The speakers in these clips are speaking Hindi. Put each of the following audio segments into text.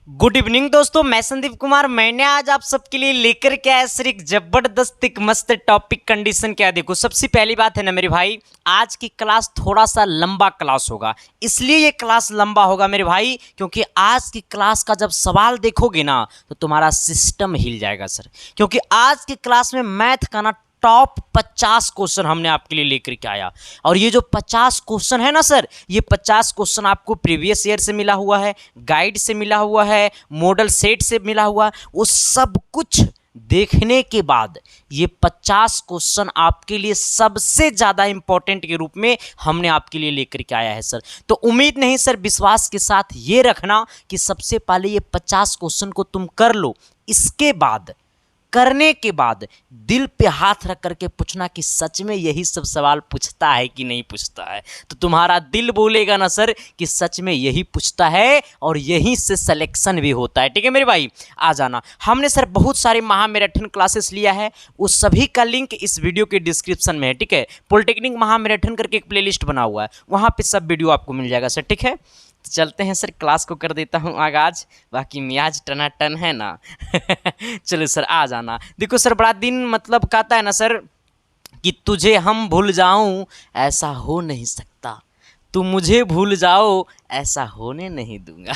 गुड इवनिंग दोस्तों, मैं संदीप कुमार। मैंने आज आप सबके लिए लेकर के आया सर एक जबरदस्त एक मस्त टॉपिक। कंडीशन क्या देखो, सबसे पहली बात है ना मेरे भाई, आज की क्लास थोड़ा सा लंबा क्लास होगा। इसलिए ये क्लास लंबा होगा मेरे भाई, क्योंकि आज की क्लास का जब सवाल देखोगे ना तो तुम्हारा सिस्टम हिल जाएगा सर। क्योंकि आज की क्लास में मैथ का ना टॉप 50 क्वेश्चन हमने आपके लिए लेकर के आया। और ये जो 50 क्वेश्चन है ना सर, ये 50 क्वेश्चन आपको प्रीवियस ईयर से मिला हुआ है, गाइड से मिला हुआ है, मॉडल सेट से मिला हुआ है। वो सब कुछ देखने के बाद ये 50 क्वेश्चन आपके लिए सबसे ज़्यादा इंपॉर्टेंट के रूप में हमने आपके लिए लेकर के आया है सर। तो उम्मीद नहीं सर, विश्वास के साथ ये रखना कि सबसे पहले ये 50 क्वेश्चन को तुम कर लो। इसके बाद करने के बाद दिल पे हाथ रख करके पूछना कि सच में यही सब सवाल पूछता है कि नहीं पूछता है। तो तुम्हारा दिल बोलेगा ना सर कि सच में यही पूछता है और यहीं से सिलेक्शन भी होता है। ठीक है मेरे भाई, आ जाना। हमने सर बहुत सारे महामैराथन क्लासेस लिया है, उस सभी का लिंक इस वीडियो के डिस्क्रिप्शन में है। ठीक है, पॉलिटेक्निक महामैराथन करके एक प्लेलिस्ट बना हुआ है, वहाँ पर सब वीडियो आपको मिल जाएगा सर। ठीक है, तो चलते हैं सर, क्लास को कर देता हूँ आगाज। बाकी मियाज टनाटन है ना। चलो सर, आ जाना। देखो सर, बड़ा दिन मतलब कहता है ना सर कि तुझे हम भूल जाऊं ऐसा हो नहीं सकता, तुम मुझे भूल जाओ ऐसा होने नहीं दूंगा।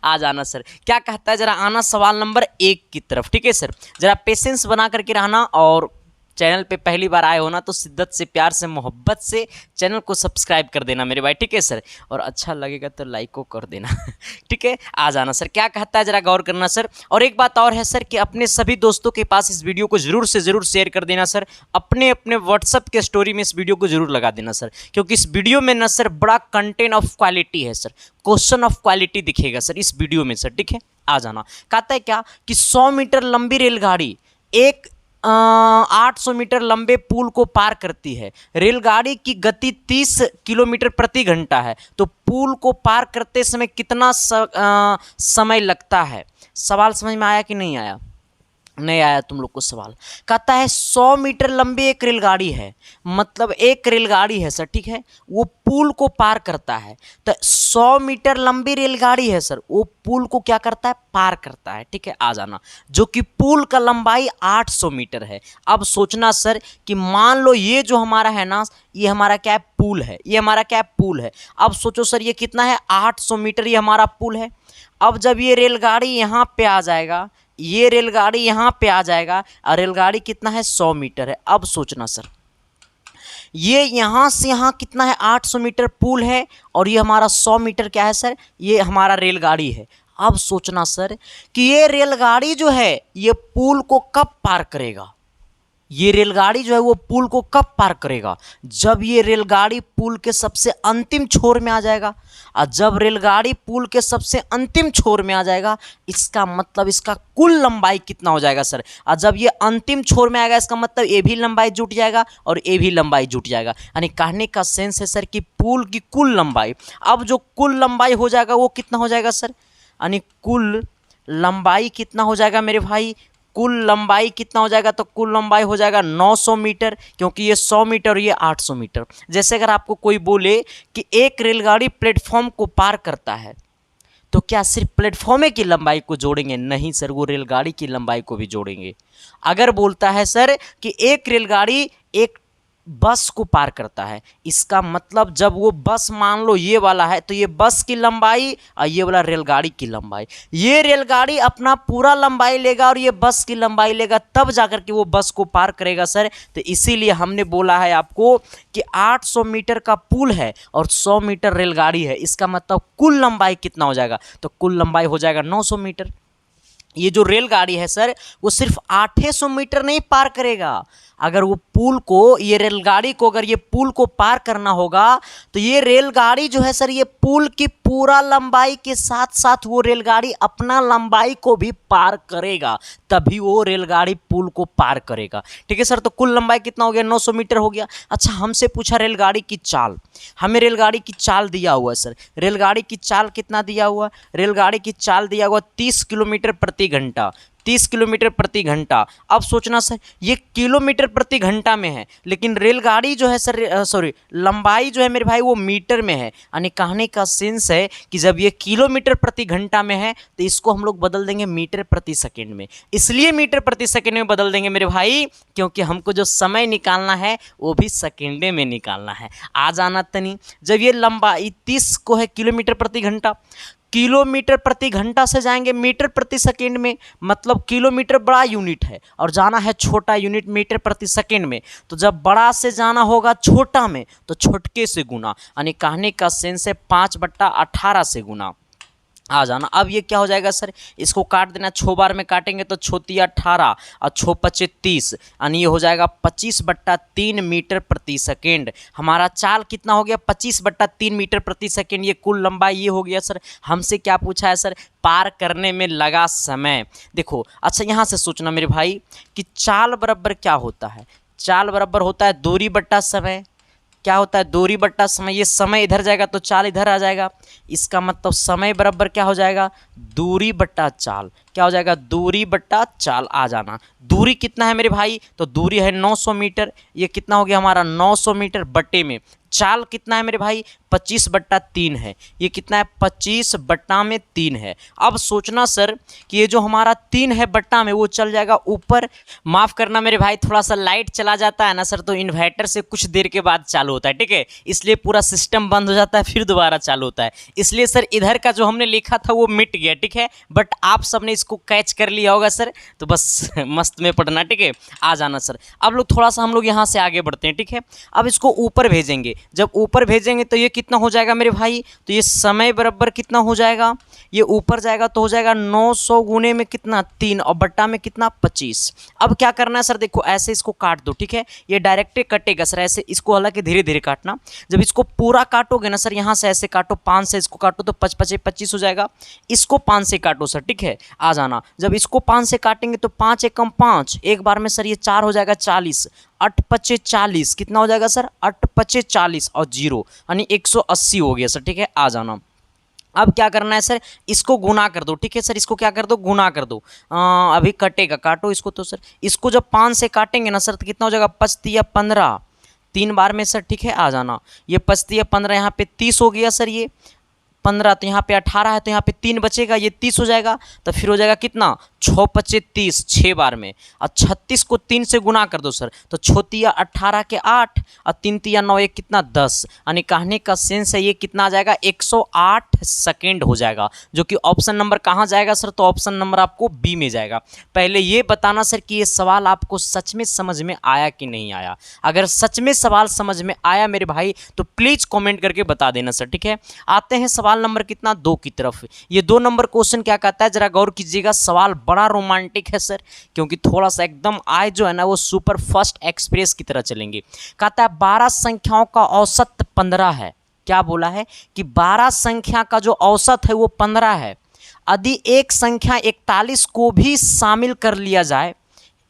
आ जाना सर, क्या कहता है जरा आना सवाल नंबर 1 की तरफ। ठीक है सर, जरा पेशेंस बना करके रहना, और चैनल पे पहली बार आए हो ना तो शिद्दत से, प्यार से, मोहब्बत से चैनल को सब्सक्राइब कर देना मेरे भाई। ठीक है सर, और अच्छा लगेगा तो लाइक को कर देना। ठीक है, आ जाना सर। क्या कहता है जरा गौर करना सर। और एक बात और है सर कि अपने सभी दोस्तों के पास इस वीडियो को जरूर से ज़रूर शेयर कर देना सर। अपने अपने व्हाट्सअप के स्टोरी में इस वीडियो को जरूर लगा देना सर, क्योंकि इस वीडियो में ना सर बड़ा कंटेंट ऑफ क्वालिटी है सर, क्वेश्चन ऑफ क्वालिटी दिखेगा सर इस वीडियो में सर। ठीक है, आ जाना। कहता है क्या कि 100 मीटर लंबी रेलगाड़ी एक 800 मीटर लंबे पुल को पार करती है। रेलगाड़ी की गति 30 किलोमीटर प्रति घंटा है, तो पुल को पार करते समय कितना समय लगता है। सवाल समझ में आया कि नहीं आया? नहीं आया तुम लोग को सवाल। कहता है 100 मीटर लंबी एक रेलगाड़ी है, मतलब एक रेलगाड़ी है सर। ठीक है, वो पुल को पार करता है। तो 100 मीटर लंबी रेलगाड़ी है सर, वो पुल को क्या करता है? पार करता है। ठीक है, आ जाना। जो कि पुल का लंबाई 800 मीटर है। अब सोचना सर कि मान लो ये जो हमारा है ना, ये हमारा क्या है? पुल है। ये हमारा क्या है? पुल है। अब सोचो सर ये कितना है? 800 मीटर ये हमारा पुल है। अब जब ये रेलगाड़ी यहाँ पे आ जाएगा, ये रेलगाड़ी यहाँ पे आ जाएगा, और रेलगाड़ी कितना है? 100 मीटर है। अब सोचना सर, ये यहाँ से यहाँ कितना है? 800 मीटर पुल है, और ये हमारा 100 मीटर क्या है सर? ये हमारा रेलगाड़ी है। अब सोचना सर कि ये रेलगाड़ी जो है ये पुल को कब पार करेगा? ये रेलगाड़ी जो है वो पुल को कब पार करेगा? जब ये रेलगाड़ी पुल के सबसे अंतिम छोर में आ जाएगा। और जब रेलगाड़ी पुल के सबसे अंतिम छोर में आ जाएगा, इसका मतलब इसका कुल लंबाई कितना हो जाएगा सर? और जब ये अंतिम छोर में आएगा, इसका मतलब ये भी लंबाई जुट जाएगा और ये भी लंबाई जुट जाएगा। यानी कहने का सेंस है सर कि पुल की कुल लंबाई, अब जो कुल लंबाई हो जाएगा वो कितना हो जाएगा सर? यानी कुल लंबाई कितना हो जाएगा मेरे भाई? कुल लंबाई कितना हो जाएगा? तो कुल लंबाई हो जाएगा 900 मीटर, क्योंकि ये 100 मीटर और ये 800 मीटर। जैसे अगर आपको कोई बोले कि एक रेलगाड़ी प्लेटफॉर्म को पार करता है, तो क्या सिर्फ प्लेटफॉर्म की लंबाई को जोड़ेंगे? नहीं सर, वो रेलगाड़ी की लंबाई को भी जोड़ेंगे। अगर बोलता है सर कि एक रेलगाड़ी एक बस को पार करता है, इसका मतलब जब वो बस मान लो ये वाला है, तो ये बस की लंबाई और ये वाला रेलगाड़ी की लंबाई, ये रेलगाड़ी अपना पूरा लंबाई लेगा और ये बस की लंबाई लेगा, तब जाकर के वो बस को पार करेगा सर। तो इसीलिए हमने बोला है आपको कि 800 मीटर का पुल है और 100 मीटर रेलगाड़ी है। इसका मतलब कुल लंबाई कितना हो जाएगा? तो कुल लंबाई हो जाएगा 900 मीटर। ये जो रेलगाड़ी है सर वो सिर्फ 800 मीटर नहीं पार करेगा। अगर वो पुल को, ये रेलगाड़ी को अगर ये पुल को पार करना होगा, तो ये रेलगाड़ी जो है सर ये पुल की पूरा लंबाई के साथ साथ वो रेलगाड़ी अपना लंबाई को भी पार करेगा, तभी वो रेलगाड़ी पुल को पार करेगा। ठीक है सर, तो कुल लंबाई कितना हो गया? 900 मीटर हो गया। अच्छा, हमसे पूछा रेलगाड़ी की चाल। हमें रेलगाड़ी की चाल दिया हुआ है सर। रेलगाड़ी की चाल कितना दिया हुआ? रेलगाड़ी की चाल दिया हुआ 30 किलोमीटर प्रति घंटा। 30 किलोमीटर प्रति घंटा। अब सोचना सर, ये किलोमीटर प्रति घंटा में है, लेकिन रेलगाड़ी जो है सर, सॉरी, लंबाई जो है मेरे भाई वो मीटर में है। यानी कहने का सेंस है कि जब ये किलोमीटर प्रति घंटा में है तो इसको हम लोग बदल देंगे मीटर प्रति सेकेंड में। इसलिए मीटर प्रति सेकेंड में बदल देंगे मेरे भाई, क्योंकि हमको जो समय निकालना है वो भी सेकेंडे में निकालना है। आ जाना तनी, जब ये लंबाई 30 को है किलोमीटर प्रति घंटा, किलोमीटर प्रति घंटा से जाएंगे मीटर प्रति सेकेंड में, मतलब किलोमीटर बड़ा यूनिट है और जाना है छोटा यूनिट मीटर प्रति सेकेंड में। तो जब बड़ा से जाना होगा छोटा में तो छोटके से गुना, यानी कहने का सेंस है 5/18 से गुना। आ जाना। अब ये क्या हो जाएगा सर, इसको काट देना, 6 बार में काटेंगे तो 6×18 और 6×5 30, यानी ये हो जाएगा 25/3 मीटर प्रति सेकेंड। हमारा चाल कितना हो गया, 25/3 मीटर प्रति सेकेंड। ये कुल लंबाई ये हो गया सर। हमसे क्या पूछा है सर, पार करने में लगा समय। देखो अच्छा यहाँ से सोचना मेरे भाई कि चाल बराबर क्या होता है, चाल बराबर होता है दूरी बट्टा समय। क्या होता है, दूरी बट्टा समय। ये समय इधर जाएगा तो चाल इधर आ जाएगा, इसका मतलब समय बराबर क्या हो जाएगा, दूरी बट्टा चाल। क्या हो जाएगा, दूरी बट्टा चाल। आ जाना। दूरी कितना है मेरे भाई, तो दूरी है 900 मीटर। ये कितना हो गया हमारा 900 मीटर बट्टे में चाल कितना है मेरे भाई, 25/3 है। ये कितना है, 25/3 है। अब सोचना सर कि ये जो हमारा 3 है बट्टा में वो चल जाएगा ऊपर। माफ़ करना मेरे भाई, थोड़ा सा लाइट चला जाता है ना सर, तो इन्वर्टर से कुछ देर के बाद चालू होता है, ठीक है, इसलिए पूरा सिस्टम बंद हो जाता है, फिर दोबारा चालू होता है। इसलिए सर इधर का जो हमने लिखा था वो मिट गया, ठीक है, बट आप सबने इसको कैच कर लिया होगा सर, तो बस मस्त में पढ़ना, ठीक है। आ जाना सर। अब लोग थोड़ा सा हम लोग यहाँ से आगे बढ़ते हैं, ठीक है। अब इसको ऊपर भेजेंगे, जब ऊपर भेजेंगे तो ये कितना हो जाएगा मेरे भाई, तो ये समय बराबर कितना हो जाएगा, ये ऊपर जाएगा तो हो जाएगा 900 गुने में कितना 3 और बट्टा में कितना 25। अब क्या करना है सर, देखो ऐसे इसको काट दो, ठीक है, ये डायरेक्ट कटेगा सर, ऐसे इसको हालांकि धीरे धीरे काटना। जब इसको पूरा काटोगे ना सर, यहाँ से ऐसे काटो, 5 से इसको काटो तो 25 हो जाएगा। इसको 5 से काटो सर, ठीक है। आ जाना। जब इसको 5 से काटेंगे तो 5 एकम 5, एक बार में सर ये 4 हो जाएगा 40, 8×5 40, कितना हो जाएगा सर, 8×5 40 और 0, यानी 180 हो गया सर, ठीक है। आ जाना। अब क्या करना है सर, इसको गुना कर दो, ठीक है सर, इसको क्या कर दो, गुना कर दो। अभी कटेगा, काटो इसको। तो सर इसको जब 5 से काटेंगे ना सर तो कितना हो जाएगा, 5×3 = 15, 3 बार में सर, ठीक है। आ जाना। ये 5×3 यहाँ पे 30 हो गया सर, ये 15 तो यहाँ पे 18 है तो यहाँ पे 3 बचेगा, ये 30 हो जाएगा। तो फिर हो जाएगा कितना, 6×5 30, 6 बार में। और 36 को 3 से गुना कर दो सर, तो 6×3 = 18 के 8 और 3×3 = 9, एक कितना 10, यानी कहने का सेंस है ये कितना आ जाएगा, 108 सेकेंड हो जाएगा, जो कि ऑप्शन नंबर कहाँ जाएगा सर, तो ऑप्शन नंबर आपको बी में जाएगा। पहले ये बताना सर कि ये सवाल आपको सच में समझ में आया कि नहीं आया। अगर सच में सवाल समझ में आया मेरे भाई तो प्लीज़ कॉमेंट करके बता देना सर, ठीक है। आते हैं सवाल नंबर कितना 2 की तरफ। ये 2 नंबर क्वेश्चन क्या कहता है, जरा गौर कीजिएगा। सवाल बड़ा रोमांटिक है सर, क्योंकि थोड़ा सा एकदम आज जो है ना वो सुपर फास्ट एक्सप्रेस की तरह चलेंगे। कहता है 12 संख्याओं का औसत 15 है। क्या बोला है कि 12 संख्या का जो औसत है वो 15 है। यदि एक संख्या 41 को भी शामिल कर लिया जाए,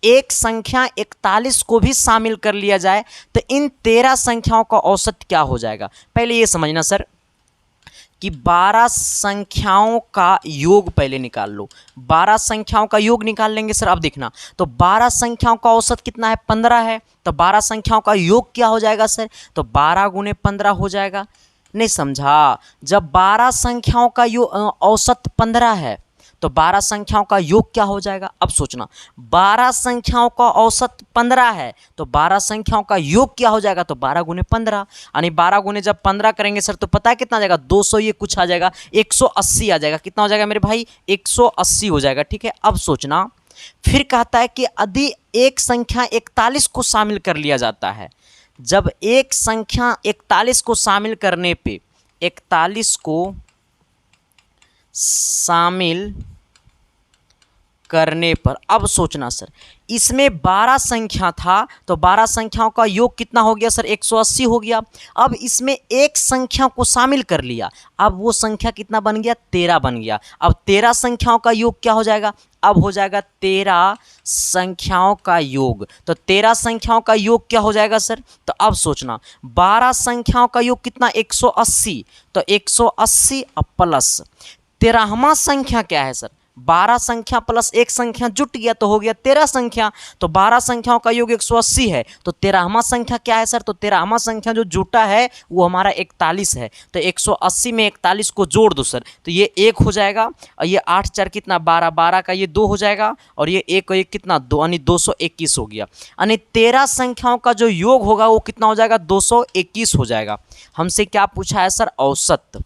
एक संख्या 41 को भी शामिल कर लिया जाए तो इन 13 संख्याओं का औसत क्या हो जाएगा। पहले ये समझना सर कि 12 संख्याओं का योग पहले निकाल लो। 12 संख्याओं का योग निकाल लेंगे सर। अब देखना, तो 12 संख्याओं का औसत कितना है, 15 है, तो 12 संख्याओं का योग क्या हो जाएगा सर, तो 12 × 15 हो जाएगा। नहीं समझा, जब 12 संख्याओं का औसत 15 है तो 12 संख्याओं का योग क्या हो जाएगा। अब सोचना, 12 संख्याओं का औसत 15 है तो 12 संख्याओं का योग क्या हो जाएगा, तो 12 × 15, यानी 12 गुने जब 15 करेंगे सर तो पता है कितना आ जाएगा, 200 ये कुछ आ जाएगा, 180 आ जाएगा। कितना हो जाएगा मेरे भाई, 180 हो जाएगा, ठीक है। अब सोचना, फिर कहता है कि यदि एक संख्या 41 को शामिल कर लिया जाता है, जब एक संख्या 41 को शामिल करने पे 41 को शामिल करने पर, अब सोचना सर, इसमें 12 संख्या था तो 12 संख्याओं का योग कितना हो गया सर, 180 हो गया। अब इसमें एक संख्या को शामिल कर लिया, अब वो संख्या कितना बन गया, 13 बन गया। अब 13 संख्याओं का योग क्या हो जाएगा, अब हो जाएगा 13 संख्याओं का योग। तो 13 संख्याओं का योग क्या हो जाएगा सर, तो अब सोचना, 12 संख्याओं का योग कितना, 180, तो 180 प्लस 13वां संख्या क्या है सर, 12 संख्या प्लस एक संख्या जुट गया तो हो गया 13 संख्या। तो 12 संख्याओं का योग 180 है, तो 13वां संख्या क्या है सर? तो 13वां संख्या जो जुटा है वो हमारा 41 है। तो 180 में 41 को जोड़ दो सर, तो ये 1 हो जाएगा, और ये 8 4 कितना 12, 12 का ये 2 हो जाएगा, और ये 1 1 कितना 2, यानी 221 हो गया। यानी 13 संख्याओं का जो योग होगा वो कितना हो जाएगा? 221 हो जाएगा। हमसे क्या पूछा है सर? औसत।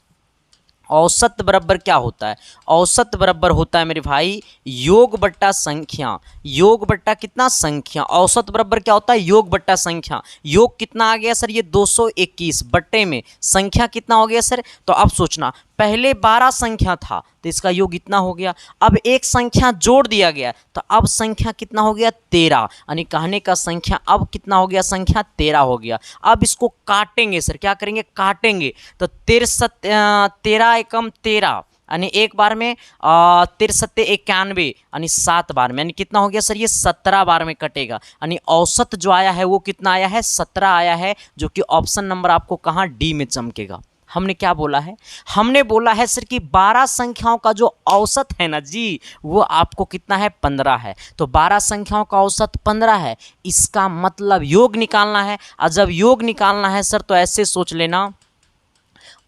औसत बराबर क्या होता है? औसत बराबर होता है मेरे भाई योग बट्टा संख्या। योग बट्टा कितना? संख्या। औसत बराबर क्या होता है? योग बट्टा संख्या। योग कितना आ गया सर? ये 221 बट्टे में संख्या कितना हो गया सर? तो अब सोचना, पहले 12 संख्या था तो इसका योग इतना हो गया, अब एक संख्या जोड़ दिया गया तो अब संख्या कितना हो गया? 13। यानी कहने का संख्या अब कितना हो गया? संख्या 13 हो गया। अब इसको काटेंगे सर, क्या करेंगे? काटेंगे। तो 13 एकम 13, यानी एक बार में 13 91, यानी 7 बार में, यानी कितना हो गया सर? ये 17 बार में कटेगा। यानी औसत जो आया है वो कितना आया है? 17 आया है, जो कि ऑप्शन नंबर आपको कहाँ? डी में चमकेगा। हमने क्या बोला है? हमने बोला है सर कि 12 संख्याओं का जो औसत है ना जी, वो आपको कितना है? 15 है। तो 12 संख्याओं का औसत 15 है, इसका मतलब योग निकालना है। और जब योग निकालना है सर तो ऐसे सोच लेना,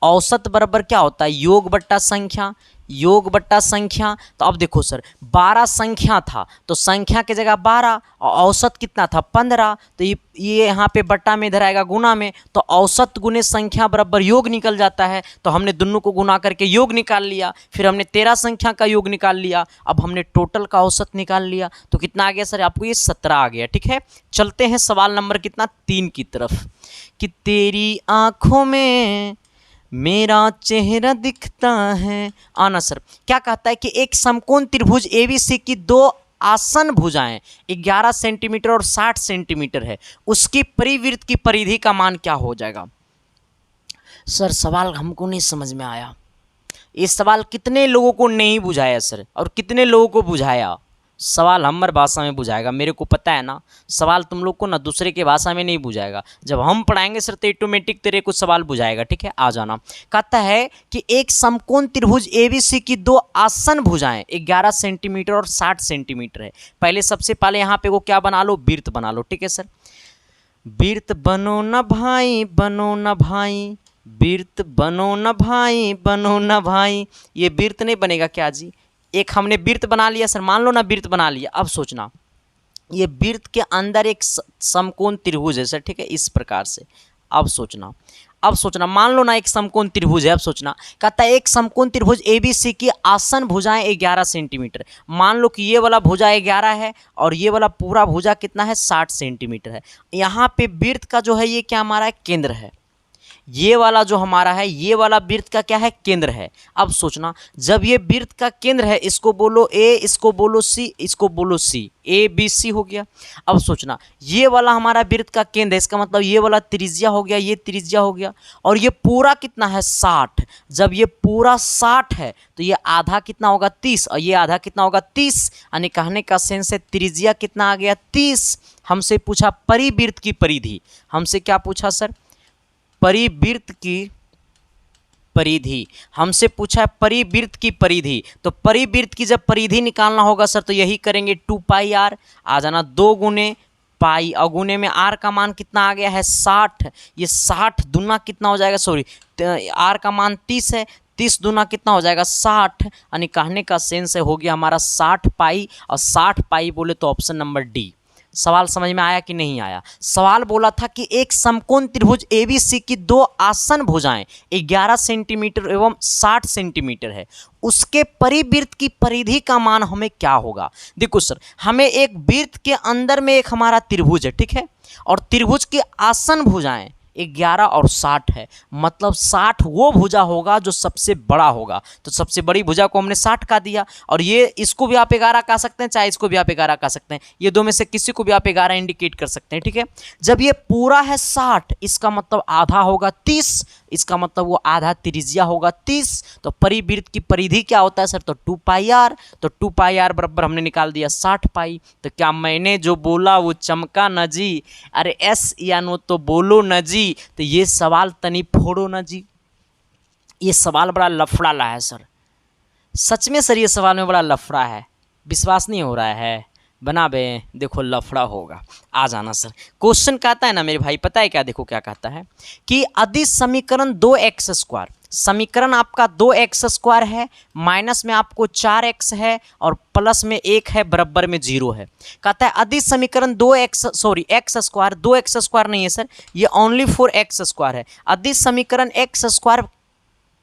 औसत बराबर क्या होता है? योग बट्टा संख्या। योग बट्टा संख्या। तो अब देखो सर, 12 संख्या था तो संख्या की जगह 12 और औसत कितना था? 15। तो ये यहाँ पे बट्टा में इधर आएगा गुना में, तो औसत गुने संख्या बराबर योग निकल जाता है। तो हमने दोनों को गुना करके योग निकाल लिया, फिर हमने 13 संख्या का योग निकाल लिया, अब हमने टोटल का औसत निकाल लिया। तो कितना आ गया सर? आपको ये 17 आ गया। ठीक है, चलते हैं सवाल नंबर कितना? 3 की तरफ। कि तेरी आंखों में मेरा चेहरा दिखता है। आना सर, क्या कहता है कि एक समकोण त्रिभुज एबीसी की 2 आसन भुजाएं 11 सेंटीमीटर और 60 सेंटीमीटर है, उसकी परिवृत्त की परिधि का मान क्या हो जाएगा? सर सवाल हमको नहीं समझ में आया। ये सवाल कितने लोगों को नहीं बुझाया सर, और कितने लोगों को बुझाया? सवाल हमारी भाषा में बुझाएगा, मेरे को पता है ना। सवाल तुम लोग को ना दूसरे के भाषा में नहीं बुझाएगा, जब हम पढ़ाएंगे सर तो ऑटोमेटिक तेरे को सवाल बुझाएगा। ठीक है, आ जाना। कहता है कि एक समकोण त्रिभुज एबीसी की 2 आसन भुजाएं 11 सेंटीमीटर और 60 सेंटीमीटर है। पहले सबसे पहले यहाँ पे वो क्या बना लो? वृत्त बना लो। ठीक है सर, वृत्त बनो न भाई, बनो न भाई, वृत्त बनो न भाई, बनो न भाई। ये वृत्त नहीं बनेगा क्या जी? एक हमने वृत्त बना लिया सर, मान लो ना वृत्त बना लिया। अब सोचना, ये वृत्त के अंदर एक समकोण त्रिभुज है सर। ठीक है, इस प्रकार से। अब सोचना, मान लो ना एक समकोण त्रिभुज है। अब सोचना, कहता है एक समकोण त्रिभुज एबीसी की आसन भुजाएं 11 सेंटीमीटर। मान लो कि ये वाला भुजा 11 है और ये वाला पूरा भुजा कितना है? 60 सेंटीमीटर है। यहाँ पे वृत्त का जो है ये क्या हमारा है? केंद्र है। ये वाला जो हमारा है, ये वाला वृत्त का क्या है? केंद्र है। अब सोचना, जब ये वृत्त का केंद्र है, इसको बोलो ए, इसको बोलो सी, इसको बोलो सी, ए बी सी हो गया। अब सोचना, ये वाला हमारा वृत्त का केंद्र है, इसका मतलब ये वाला त्रिज्या हो गया, ये त्रिज्या हो गया, और ये पूरा कितना है? 60। जब ये पूरा 60 है तो ये आधा कितना होगा? 30, और ये आधा कितना होगा? 30। यानी कहने का सेंस है त्रिज्या कितना आ गया? 30। हमसे पूछा परिवृत्त की परिधि। हमसे क्या पूछा सर? परिवृत्त की परिधि। हमसे पूछा है परिवृत्त की परिधि। तो परिवृत्त की जब परिधि निकालना होगा सर तो यही करेंगे 2 पाई आर। आ जाना 2 गुने पाई, और गुने में आर का मान कितना आ गया है? 60। ये 60 दूना कितना हो जाएगा? सॉरी, आर का मान 30 है, 30 दूना कितना हो जाएगा? 60। यानी कहने का सेंस है हो गया हमारा 60 पाई, और 60 पाई बोले तो ऑप्शन नंबर डी। सवाल समझ में आया कि नहीं आया? सवाल बोला था कि एक समकोण त्रिभुज एबीसी की 2 आसन भुजाएं 11 सेंटीमीटर एवं 60 सेंटीमीटर है, उसके परिवृत्त की परिधि का मान हमें क्या होगा? देखो सर, हमें एक वृत्त के अंदर में एक हमारा त्रिभुज है, ठीक है, और त्रिभुज की आसन भुजाएं 11 और 60 है, मतलब 60 वो भुजा होगा जो सबसे बड़ा होगा। तो सबसे बड़ी भुजा को हमने 60 का दिया, और ये इसको भी आप 11 कह सकते हैं, चाहे इसको भी आप 11 कह सकते हैं, ये दो में से किसी को भी आप 11 इंडिकेट कर सकते हैं। ठीक है, जब ये पूरा है 60, इसका मतलब आधा होगा 30, इसका मतलब वो आधा त्रिज्या होगा 30। तो परिवृत्त की परिधि क्या होता है सर? तो 2 पाई आर। तो 2 पाई आर बराबर हमने निकाल दिया 60 पाई। तो क्या मैंने जो बोला वो चमका न जी? अरे एस या नो तो बोलो न जी। तो ये सवाल तनी फोड़ो न जी, ये सवाल बड़ा लफड़ा ला है सर। सच में सर ये सवाल में बड़ा लफड़ा है, विश्वास नहीं हो रहा है, बना बे, देखो लफड़ा होगा। आ जाना सर। क्वेश्चन कहता है ना मेरे भाई, पता है क्या, देखो क्या कहता है कि यदि समीकरण 2x², समीकरण आपका 2x² है, माइनस में आपको 4x है और प्लस में 1 है, बराबर में 0 है। कहता है यदि समीकरण x² 2x² नहीं है सर, ये ओनली फॉर x² है। यदि समीकरण x²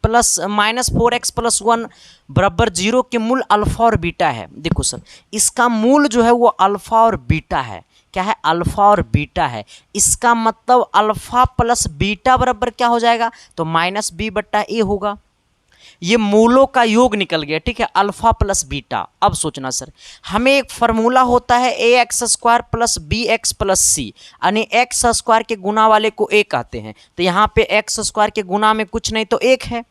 प्लस -4x+1 बराबर 0 के मूल अल्फा और बीटा है। देखो सर, इसका मूल जो है वो अल्फा और बीटा है। क्या है? अल्फा और बीटा है। इसका मतलब अल्फा प्लस बीटा बराबर क्या हो जाएगा? तो -b/a होगा। ये मूलों का योग निकल गया, ठीक है, अल्फा प्लस बीटा। अब सोचना सर, हमें एक फार्मूला होता है ax² plus bx plus c, यानी x² के गुना वाले को a कहते हैं। तो यहाँ पे x² के गुना में कुछ नहीं तो 1 है,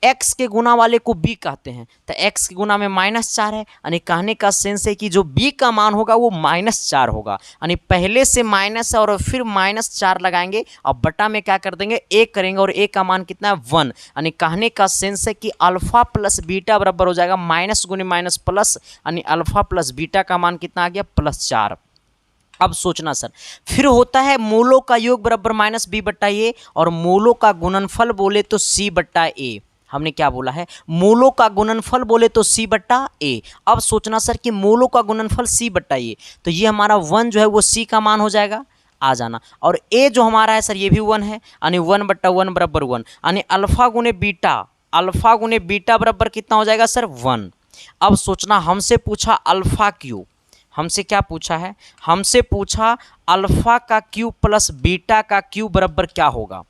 x के गुना वाले को b कहते हैं, तो x के गुना में -4 है, यानी कहने का सेंस है कि जो b का मान होगा वो -4 होगा। यानी पहले से माइनस है और फिर -4 लगाएंगे और बटा में क्या कर देंगे? 1 करेंगे और a का मान कितना है? 1। यानी कहने का सेंस है कि अल्फा प्लस बीटा बराबर हो जाएगा माइनस गुने माइनस प्लस, यानी अल्फा प्लस बीटा का मान कितना आ गया? +4। अब सोचना सर, फिर होता है मूलों का योग बराबर -b/a और मूलों का गुणनफल बोले तो c/a। हमने क्या बोला है? मूलों का गुणनफल बोले तो c/a। अब सोचना सर कि मूलों का गुणनफल c/a, तो ये हमारा 1 जो है वो c का मान हो जाएगा। आ जाना। और a जो हमारा है सर ये भी 1 है, यानी 1/1 बराबर 1, यानी अल्फा गुने बीटा बराबर कितना हो जाएगा सर? 1। अब सोचना, हमसे पूछा अल्फा क्यू, हमसे क्या पूछा है? हमसे पूछा अल्फा का क्यू प्लस बीटा का क्यू बराबर क्या होगा?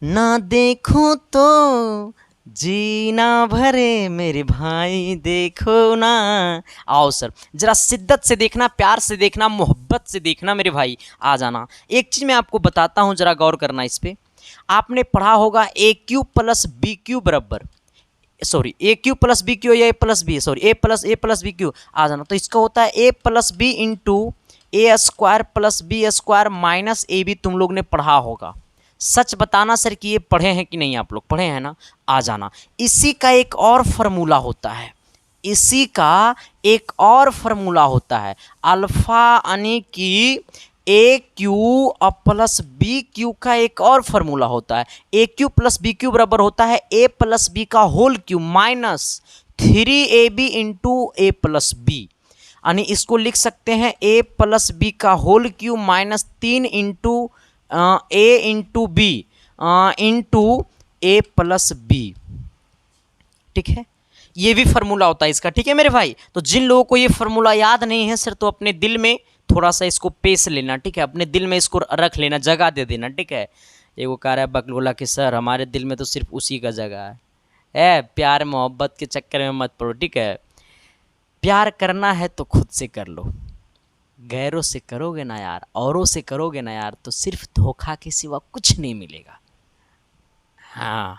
ना देखो तो जीना भरे मेरे भाई, देखो ना। आओ सर, जरा शिद्दत से देखना, प्यार से देखना, मोहब्बत से देखना मेरे भाई। आ जाना। एक चीज़ मैं आपको बताता हूँ, जरा गौर करना इस पर। आपने पढ़ा होगा a³ प्लस b³ बराबर, सॉरी a³ प्लस b³ या a plus b, sorry a plus b³। आ जाना। तो इसका होता है a plus b into a² plus b² minus ab। तुम लोग ने पढ़ा होगा। सच बताना सर कि ये पढ़े हैं कि नहीं? आप लोग पढ़े हैं ना? आ जाना। इसी का एक और फार्मूला होता है, इसी का एक और फार्मूला होता है, अल्फा यानी कि AQ प्लस BQ का एक और फार्मूला होता है। AQ प्लस BQ बराबर होता है A प्लस B का whole Q minus 3AB into A plus B, यानी इसको लिख सकते हैं A प्लस B का whole Q minus 3 into A into B into A plus B। ठीक है, ये भी फार्मूला होता है इसका। ठीक है मेरे भाई, तो जिन लोगों को ये फार्मूला याद नहीं है सर, तो अपने दिल में थोड़ा सा इसको पेश लेना। ठीक है, अपने दिल में इसको रख लेना, जगह दे देना। ठीक है, एगो कह रहा है बकलोला कि सर हमारे दिल में तो सिर्फ उसी का जगह है। प्यार मोहब्बत के चक्कर में मत पड़ो। ठीक है, प्यार करना है तो खुद से कर लो, गैरों से करोगे ना यार, औरों से करोगे ना यार, तो सिर्फ धोखा के सिवा कुछ नहीं मिलेगा। हाँ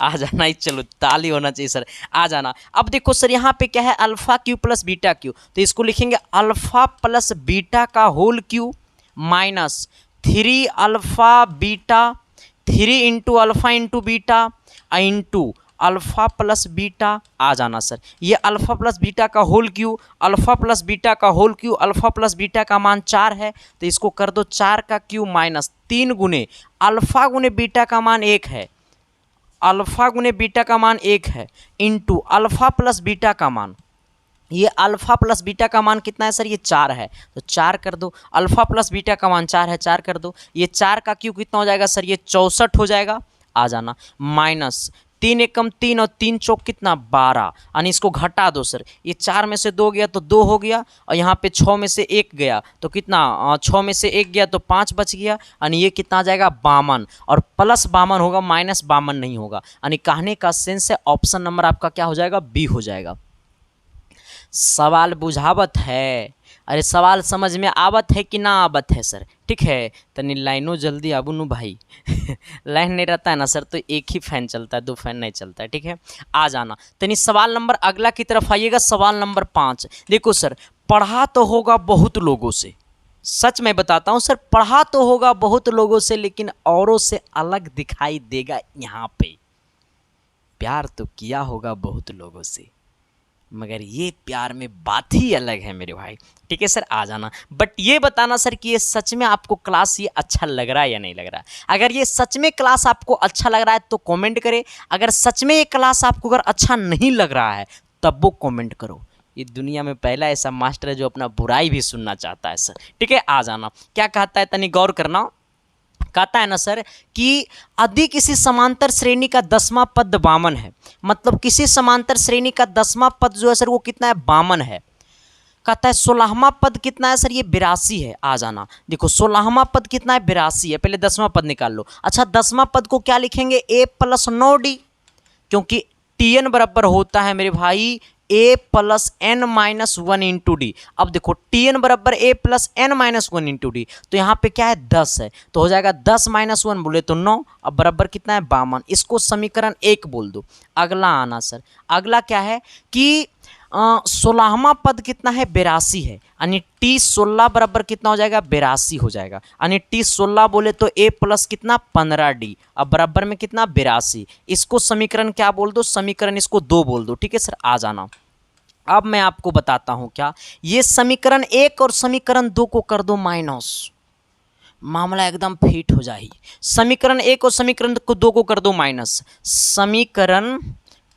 आ जाना ही, चलो ताली होना चाहिए सर। आ जाना। अब देखो सर, यहाँ पे क्या है? Alpha Q plus beta Q, तो इसको लिखेंगे अल्फा प्लस बीटा का whole Q minus 3 alpha beta, 3 into alpha into beta into alpha plus beta. आ जाना सर, ये अल्फा प्लस बीटा का whole Q, alpha plus beta का whole Q, alpha plus beta का मान 4 है, तो इसको कर दो 4 का क्यू माइनस 3 गुने अल्फा गुने बीटा का मान 1 है, अल्फा गुने बीटा का मान 1 है इंटू अल्फा प्लस बीटा का मान, ये अल्फा प्लस बीटा का मान कितना है सर? ये 4 है, तो 4 कर दो। अल्फा प्लस बीटा का मान 4 है, 4 कर दो। ये 4 का क्यू कितना हो जाएगा सर? ये 64 हो जाएगा। आ जाना। माइनस 3 एकम 3 और 3 चौक कितना? 12, यानी इसको घटा दो सर। ये 4 में से 2 गया तो 2 हो गया, और यहाँ पे 6 में से 1 गया तो कितना? 6 में से 1 गया तो 5 बच गया, यानी ये कितना आ जाएगा? 52। और प्लस 52 होगा, माइनस 52 नहीं होगा। यानी कहने का सेंस है ऑप्शन नंबर आपका क्या हो जाएगा? बी हो जाएगा। सवाल बुझावत है? अरे सवाल समझ में आवत है कि ना आवत है सर? ठीक है, तनी लाइनों जल्दी आबू नु भाई लाइन नहीं रहता है ना सर, तो एक ही फैन चलता है, 2 फैन नहीं चलता है। ठीक है, आ जाना। तनी सवाल नंबर अगला की तरफ आइएगा, सवाल नंबर 5। देखो सर, पढ़ा तो होगा बहुत लोगों से, सच में बताता हूँ सर, पढ़ा तो होगा बहुत लोगों से, लेकिन औरों से अलग दिखाई देगा यहाँ पे। प्यार तो किया होगा बहुत लोगों से, मगर ये प्यार में बात ही अलग है मेरे भाई। ठीक है सर, आ जाना, बट ये बताना सर कि ये सच में आपको क्लास ये अच्छा लग रहा है या नहीं लग रहा है। अगर ये सच में क्लास आपको अच्छा लग रहा है तो कमेंट करें, अगर सच में ये क्लास आपको अगर अच्छा नहीं लग रहा है तब वो कमेंट करो। ये दुनिया में पहला ऐसा मास्टर है जो अपना बुराई भी सुनना चाहता है सर। ठीक है, आ जाना, क्या कहता है तनी गौर करना। कहता है ना सर कि यदि किसी समांतर श्रेणी का 10वां पद वामन है, मतलब किसी समांतर श्रेणी का 10वां पद जो है सर वो कितना है, वामन है। कहता है 16वां पद कितना है सर, ये 82 है। आ जाना, देखो 16वां पद कितना है, 82 है। पहले 10वां पद निकाल लो। अच्छा 10वां पद को क्या लिखेंगे, a + 9d, क्योंकि tn बराबर होता है मेरे भाई a + n-1 इंटू डी। अब देखो tn बराबर a + n-1 इंटू डी, तो यहाँ पे क्या है 10 है, तो हो जाएगा 10 - 1 बोले तो 9। अब बराबर कितना है 52, इसको समीकरण 1 बोल दो। अगला आना सर, अगला क्या है कि 16वां पद कितना है, 82 है, यानी t16 बराबर कितना हो जाएगा, 82 हो जाएगा, यानी t16 बोले तो a प्लस कितना 15d, अब बराबर में कितना 82। इसको समीकरण क्या बोल दो, समीकरण इसको 2 बोल दो। ठीक है सर, आ जाना। अब मैं आपको बताता हूं क्या, ये समीकरण 1 और समीकरण 2 को कर दो माइनस, मामला एकदम फिट हो जाए। समीकरण 1 और समीकरण 2 को कर दो माइनस, समीकरण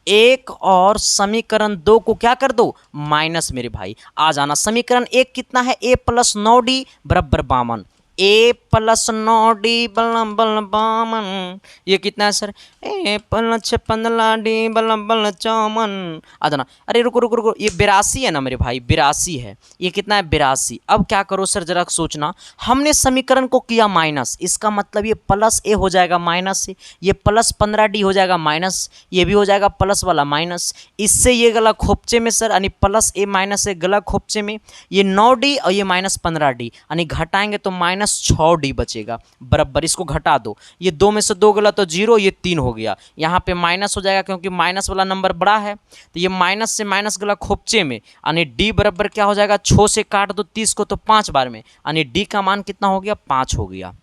1 और समीकरण 2 को क्या कर दो, माइनस मेरे भाई। आ जाना, समीकरण 1 कितना है, a + 9d बराबर 52, a + 9d बराबर 52, ये कितना है सर, a + 15d बराबर 54। आ जाना, अरे रुको रुको रुको, ये 82 है ना मेरे भाई, 82 है, ये कितना है 82। अब क्या करो सर जरा सोचना, हमने समीकरण को किया माइनस, इसका मतलब ये प्लस a हो जाएगा माइनस से, ये प्लस 15d हो जाएगा माइनस, ये भी हो जाएगा प्लस वाला माइनस, इससे ये गला खोपचे में सर, यानी प्लस a माइनस ए गला खोपचे में, ये 9d और ये -15d, यानी घटाएंगे तो -6d बचेगा बराबर, इसको घटा दो, ये 2 में से 2 गला तो 0, ये 3 हो गया, यहाँ पे माइनस हो जाएगा क्योंकि माइनस वाला नंबर बड़ा है, तो ये माइनस से माइनस गला खोपचे में, यानी d बराबर क्या हो जाएगा, 6 से काट दो 30 को तो 5 बार में, यानी d का मान कितना हो गया, 5 हो गया।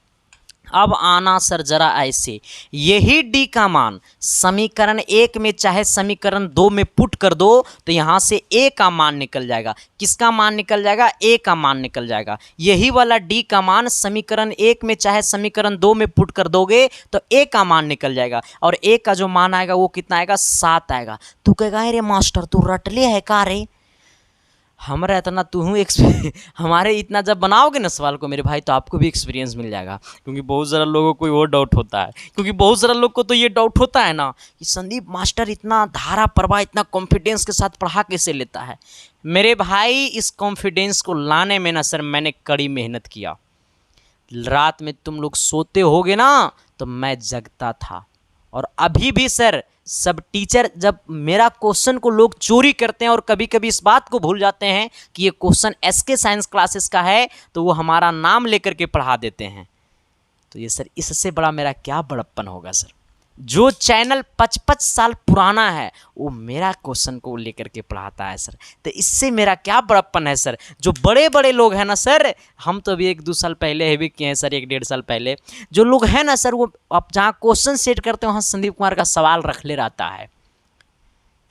अब आना सर जरा ऐसे, यही d का मान समीकरण 1 में चाहे समीकरण 2 में पुट कर दो तो यहाँ से a का मान निकल जाएगा। किसका मान निकल जाएगा, a का मान निकल जाएगा। यही वाला d का मान समीकरण 1 में चाहे समीकरण 2 में पुट कर दोगे तो a का मान निकल जाएगा, और a का जो मान आएगा वो कितना आएगा, 7 आएगा। तू कहेगा अरे मास्टर तू रटले है का रे, हमारा इतना तू हमारे इतना जब बनाओगे ना सवाल को मेरे भाई तो आपको भी एक्सपीरियंस मिल जाएगा, क्योंकि बहुत सारा लोगों को वो डाउट होता है, क्योंकि बहुत सारा लोग को तो ये डाउट होता है ना कि संदीप मास्टर इतना धारा प्रवाह इतना कॉन्फिडेंस के साथ पढ़ा कैसे लेता है। मेरे भाई इस कॉन्फिडेंस को लाने में ना सर मैंने कड़ी मेहनत किया। रात में तुम लोग सोते होगे ना तो मैं जगता था, और अभी भी सर सब टीचर जब मेरा क्वेश्चन को लोग चोरी करते हैं और कभी कभी इस बात को भूल जाते हैं कि ये क्वेश्चन एसके साइंस क्लासेस का है तो वो हमारा नाम लेकर के पढ़ा देते हैं, तो ये सर इससे बड़ा मेरा क्या बड़प्पन होगा सर। जो चैनल 55 साल पुराना है वो मेरा क्वेश्चन को लेकर के पढ़ाता है सर, तो इससे मेरा क्या बड़प्पन है सर। जो बड़े बड़े लोग हैं ना सर, हम तो अभी 1-2 साल पहले भी किए हैं सर, 1-1.5 साल पहले जो लोग हैं ना सर, वो आप जहाँ क्वेश्चन सेट करते हैं वहाँ संदीप कुमार का सवाल रख ले रहता है,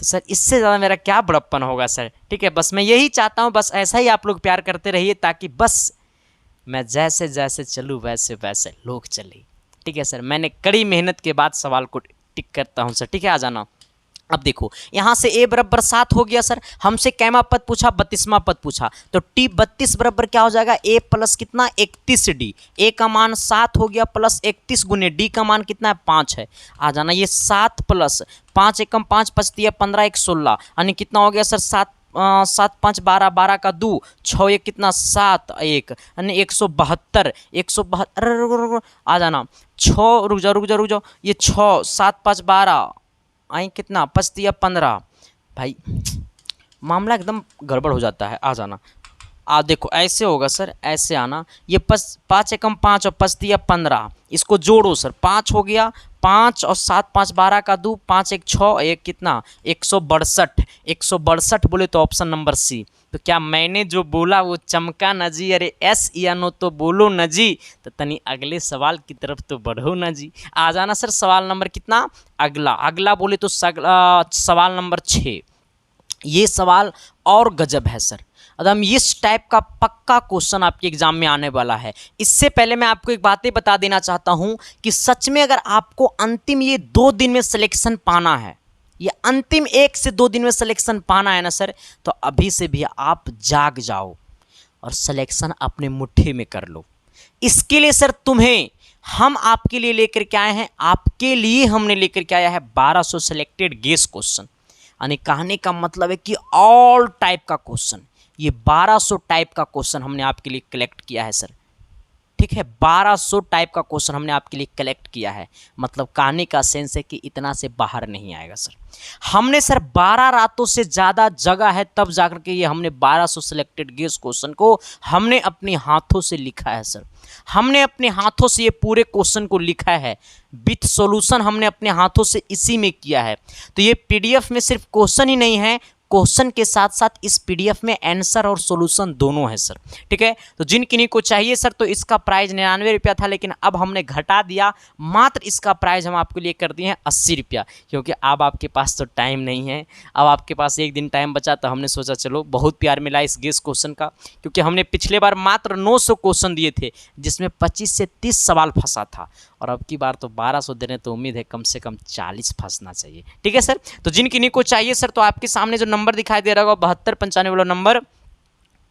तो सर इससे ज़्यादा मेरा क्या बड़प्पन होगा सर। ठीक है, बस मैं यही चाहता हूँ, बस ऐसा ही आप लोग प्यार करते रहिए ताकि बस मैं जैसे जैसे चलूँ वैसे वैसे लोग चले। ठीक है सर, मैंने कड़ी मेहनत के बाद सवाल को टिक करता हूं सर। ठीक है, आ जाना। अब देखो यहाँ से a बराबर 7 हो गया सर, हमसे कैमा पद पूछा 32वां पद पूछा, तो t 32 बराबर क्या हो जाएगा, a प्लस कितना 31d, a का मान 7 हो गया प्लस 31 गुने d का मान कितना है 5 है। आ जाना, ये 7 प्लस 5 एकम 5 5 15 1 16, यानी कितना हो गया सर 7 5 12 12 का 2 6 1 कितना 7 1 यानी 172 172। आ जाना 6, रुक जाओ ये 6 7 5 12 आई कितना 5 15, भाई मामला एकदम गड़बड़ हो जाता है। आ जाना, देखो ऐसे होगा सर, ऐसे आना, ये 5 एकम 5 और 5 दिया 15, इसको जोड़ो सर, 5 हो गया, 5 और 7 5 12 का 2, 5 1 6, एक कितना 162, 162 बोले तो ऑप्शन नंबर सी। तो क्या मैंने जो बोला वो चमका न जी? अरे एस या नो तो बोलो न जी। तो तनी अगले सवाल की तरफ तो बढ़ो न जी। आ जाना सर सवाल नंबर कितना, अगला अगला बोले तो सवाल नंबर 6। ये सवाल और गजब है सर, एकदम इस टाइप का पक्का क्वेश्चन आपके एग्जाम में आने वाला है। इससे पहले मैं आपको एक बातें बता देना चाहता हूं कि सच में अगर आपको अंतिम ये 2 दिन में सिलेक्शन पाना है, ये अंतिम 1 से 2 दिन में सिलेक्शन पाना है ना सर, तो अभी से भी आप जाग जाओ और सिलेक्शन अपने मुट्ठी में कर लो। इसके लिए सर तुम्हें हम आपके लिए लेकर के आए हैं, आपके लिए हमने लेकर के आया है 1200 सिलेक्टेड गेस क्वेश्चन। यानी कहने का मतलब है कि ऑल टाइप का क्वेश्चन, ये 1200 टाइप का क्वेश्चन हमने आपके लिए कलेक्ट किया है सर। ठीक है, 1200 टाइप का क्वेश्चन हमने आपके लिए कलेक्ट किया है। मतलब कहने का सेंस है कि इतना से बाहर नहीं आएगा सर। हमने सर 12 रातों से ज़्यादा जगह है तब जाकर के ये हमने 1200 सिलेक्टेड गेस क्वेश्चन को हमने अपने हाथों से लिखा है सर। हमने अपने हाथों से ये पूरे क्वेश्चन को लिखा है, विथ सॉल्यूशन हमने अपने हाथों से इसी में किया है। तो ये पीडीएफ में सिर्फ क्वेश्चन ही नहीं है, क्वेश्चन के साथ साथ इस पीडीएफ में आंसर और सॉल्यूशन दोनों है सर। ठीक है, तो जिन किन्हीं को चाहिए सर तो इसका प्राइस 99 रुपया था, लेकिन अब हमने घटा दिया, मात्र इसका प्राइस हम आपके लिए कर दिए हैं 80 रुपया, क्योंकि अब आपके पास तो टाइम नहीं है। अब आपके पास एक दिन टाइम बचा तो हमने सोचा चलो बहुत प्यार मिला इस गेस क्वेश्चन का, क्योंकि हमने पिछले बार मात्र 900 क्वेश्चन दिए थे जिसमें 25 से 30 सवाल फंसा था, और अब की बार तो 1200 दे रहे हैं, तो उम्मीद है कम से कम 40 फंसना चाहिए। ठीक है सर, तो जिन किन्हीं को चाहिए सर तो आपके सामने जो नंबर दिखाई दे रहा होगा 7295 वाला नंबर,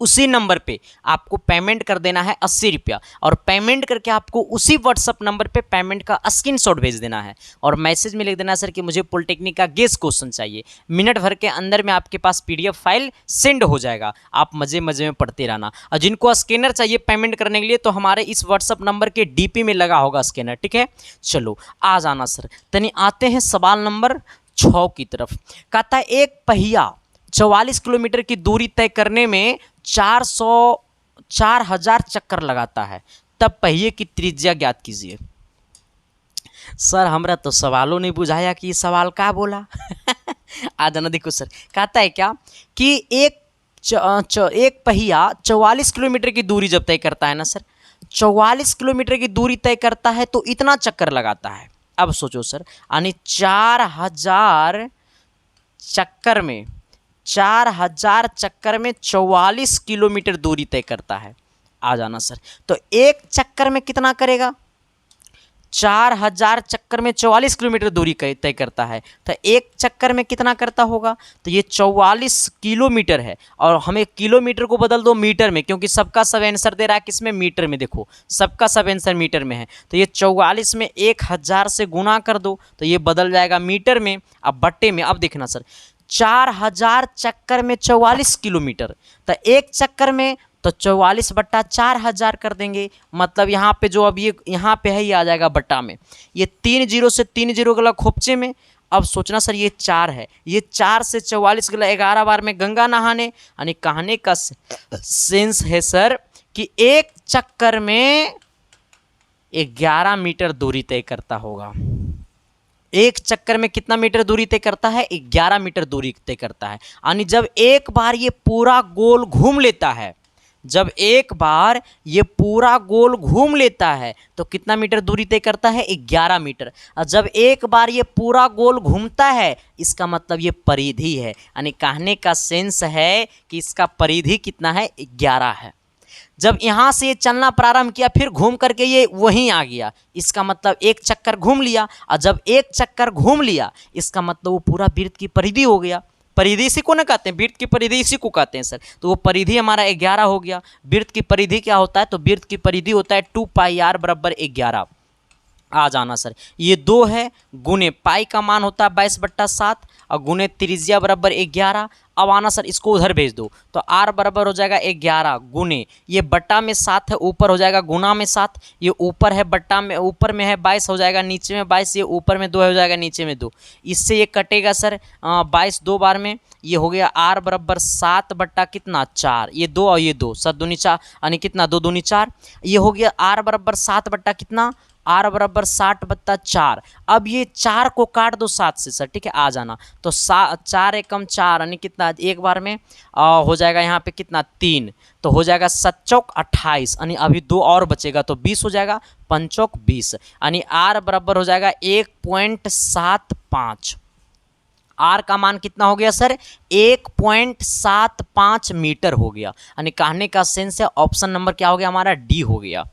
उसी नंबर पे आपको पेमेंट कर देना है 80 रुपया, और पेमेंट करके आपको उसी व्हाट्सअप नंबर पे पेमेंट का स्क्रीनशॉट भेज देना है और मैसेज में लिख देना सर कि मुझे पॉलिटेक्निक का गेस क्वेश्चन चाहिए। मिनट भर के अंदर में आपके पास पीडीएफ फाइल सेंड हो जाएगा, आप मजे मजे में पढ़ते रहना। और जिनको स्कैनर चाहिए पेमेंट करने के लिए तो हमारे इस व्हाट्सअप नंबर के डीपी में लगा होगा स्कैनर। ठीक है, चलो आ जाना सर। तनी आते हैं सवाल नंबर 6 की तरफ। कहता है एक पहिया 44 किलोमीटर की दूरी तय करने में 4000 चक्कर लगाता है, तब पहिए की त्रिज्या ज्ञात कीजिए। सर हमरा तो सवालों नहीं बुझाया कि ये सवाल क्या बोला। आ जाना, देखो सर कहता है क्या कि एक पहिया 44 किलोमीटर की दूरी जब तय करता है ना सर, 44 किलोमीटर की दूरी तय करता है तो इतना चक्कर लगाता है। अब सोचो सर, यानी 4000 चक्कर में 44 किलोमीटर दूरी तय करता है। आ जाना सर, तो एक चक्कर में कितना करेगा? 4000 चक्कर में 44 किलोमीटर दूरी तय करता है, तो एक चक्कर में कितना करता होगा? तो ये 44 किलोमीटर है, और हमें किलोमीटर को बदल दो मीटर में, क्योंकि सबका सब आंसर दे रहा है किसमें? मीटर में। देखो सबका सब आंसर मीटर में है, तो ये 44 में 1000 से गुना कर दो तो ये बदल जाएगा मीटर में। अब बट्टे में, अब देखना सर 4000 चक्कर में 44 किलोमीटर, तो एक चक्कर में तो 44 बट्टा 4000 कर देंगे। मतलब यहाँ पे जो अब ये यहाँ पे है ये आ जाएगा बट्टा में, ये 3 जीरो से 3 जीरो गला खोपचे में। अब सोचना सर ये 4 है, ये 4 से 44 गला 11 बार में गंगा नहाने। यानी कहने का सेंस है सर कि एक चक्कर में 11 मीटर दूरी तय करता होगा। एक चक्कर में कितना मीटर दूरी तय करता है? 11 मीटर दूरी तय करता है। यानी जब एक बार ये पूरा गोल घूम लेता है, जब एक बार ये पूरा गोल घूम लेता है तो कितना मीटर दूरी तय करता है? 11 मीटर। और जब एक बार ये पूरा गोल घूमता है इसका मतलब ये परिधि है। यानी कहने का सेंस है कि इसका परिधि कितना है? 11 है। जब यहाँ से ये चलना प्रारंभ किया फिर घूम करके ये वहीं आ गया, इसका मतलब एक चक्कर घूम लिया। और जब एक चक्कर घूम लिया इसका मतलब वो पूरा वृत्त की परिधि हो गया। परिधि इसी को ना कहते हैं, वृत्त की परिधि इसी को कहते हैं सर। तो वो परिधि हमारा 11 हो गया। वृत्त की परिधि क्या होता है? तो वृत्त की परिधि होता है 2 पाई r बराबर 11। आ जाना सर, ये 2 है, गुने पाई का मान होता है 22/7 और गुने त्रिज्या बराबर 11। अब आना सर इसको उधर भेज दो तो r बराबर हो जाएगा 11 गुने ये बट्टा में 7 है, ऊपर हो जाएगा गुना में 7, ये ऊपर है बट्टा में, ऊपर में है 22 हो जाएगा, नीचे में 22, ये ऊपर में 2 हो जाएगा, नीचे में 2, इससे ये कटेगा सर 22 2 बार में, ये हो गया r बराबर 7 बट्टा कितना 4, ये 2 और ये 2 7 दूनी 4 यानी कितना 2 दूनी 4, ये हो गया r बराबर 7 बट्टा कितना r बराबर 60/4। अब ये 4 को काट दो 7 से सर, ठीक है, आ जाना तो 4 एकम 4 यानी कितना एक बार में हो जाएगा यहाँ पे कितना 3, तो हो जाएगा 7 चौक 28 यानी अभी 2 और बचेगा तो 20 हो जाएगा, 5 चौक 20 यानी r बराबर हो जाएगा 1.75। r का मान कितना हो गया सर 1.75 मीटर हो गया, यानी कहने का सेंस है ऑप्शन नंबर क्या हो गया हमारा डी हो गया।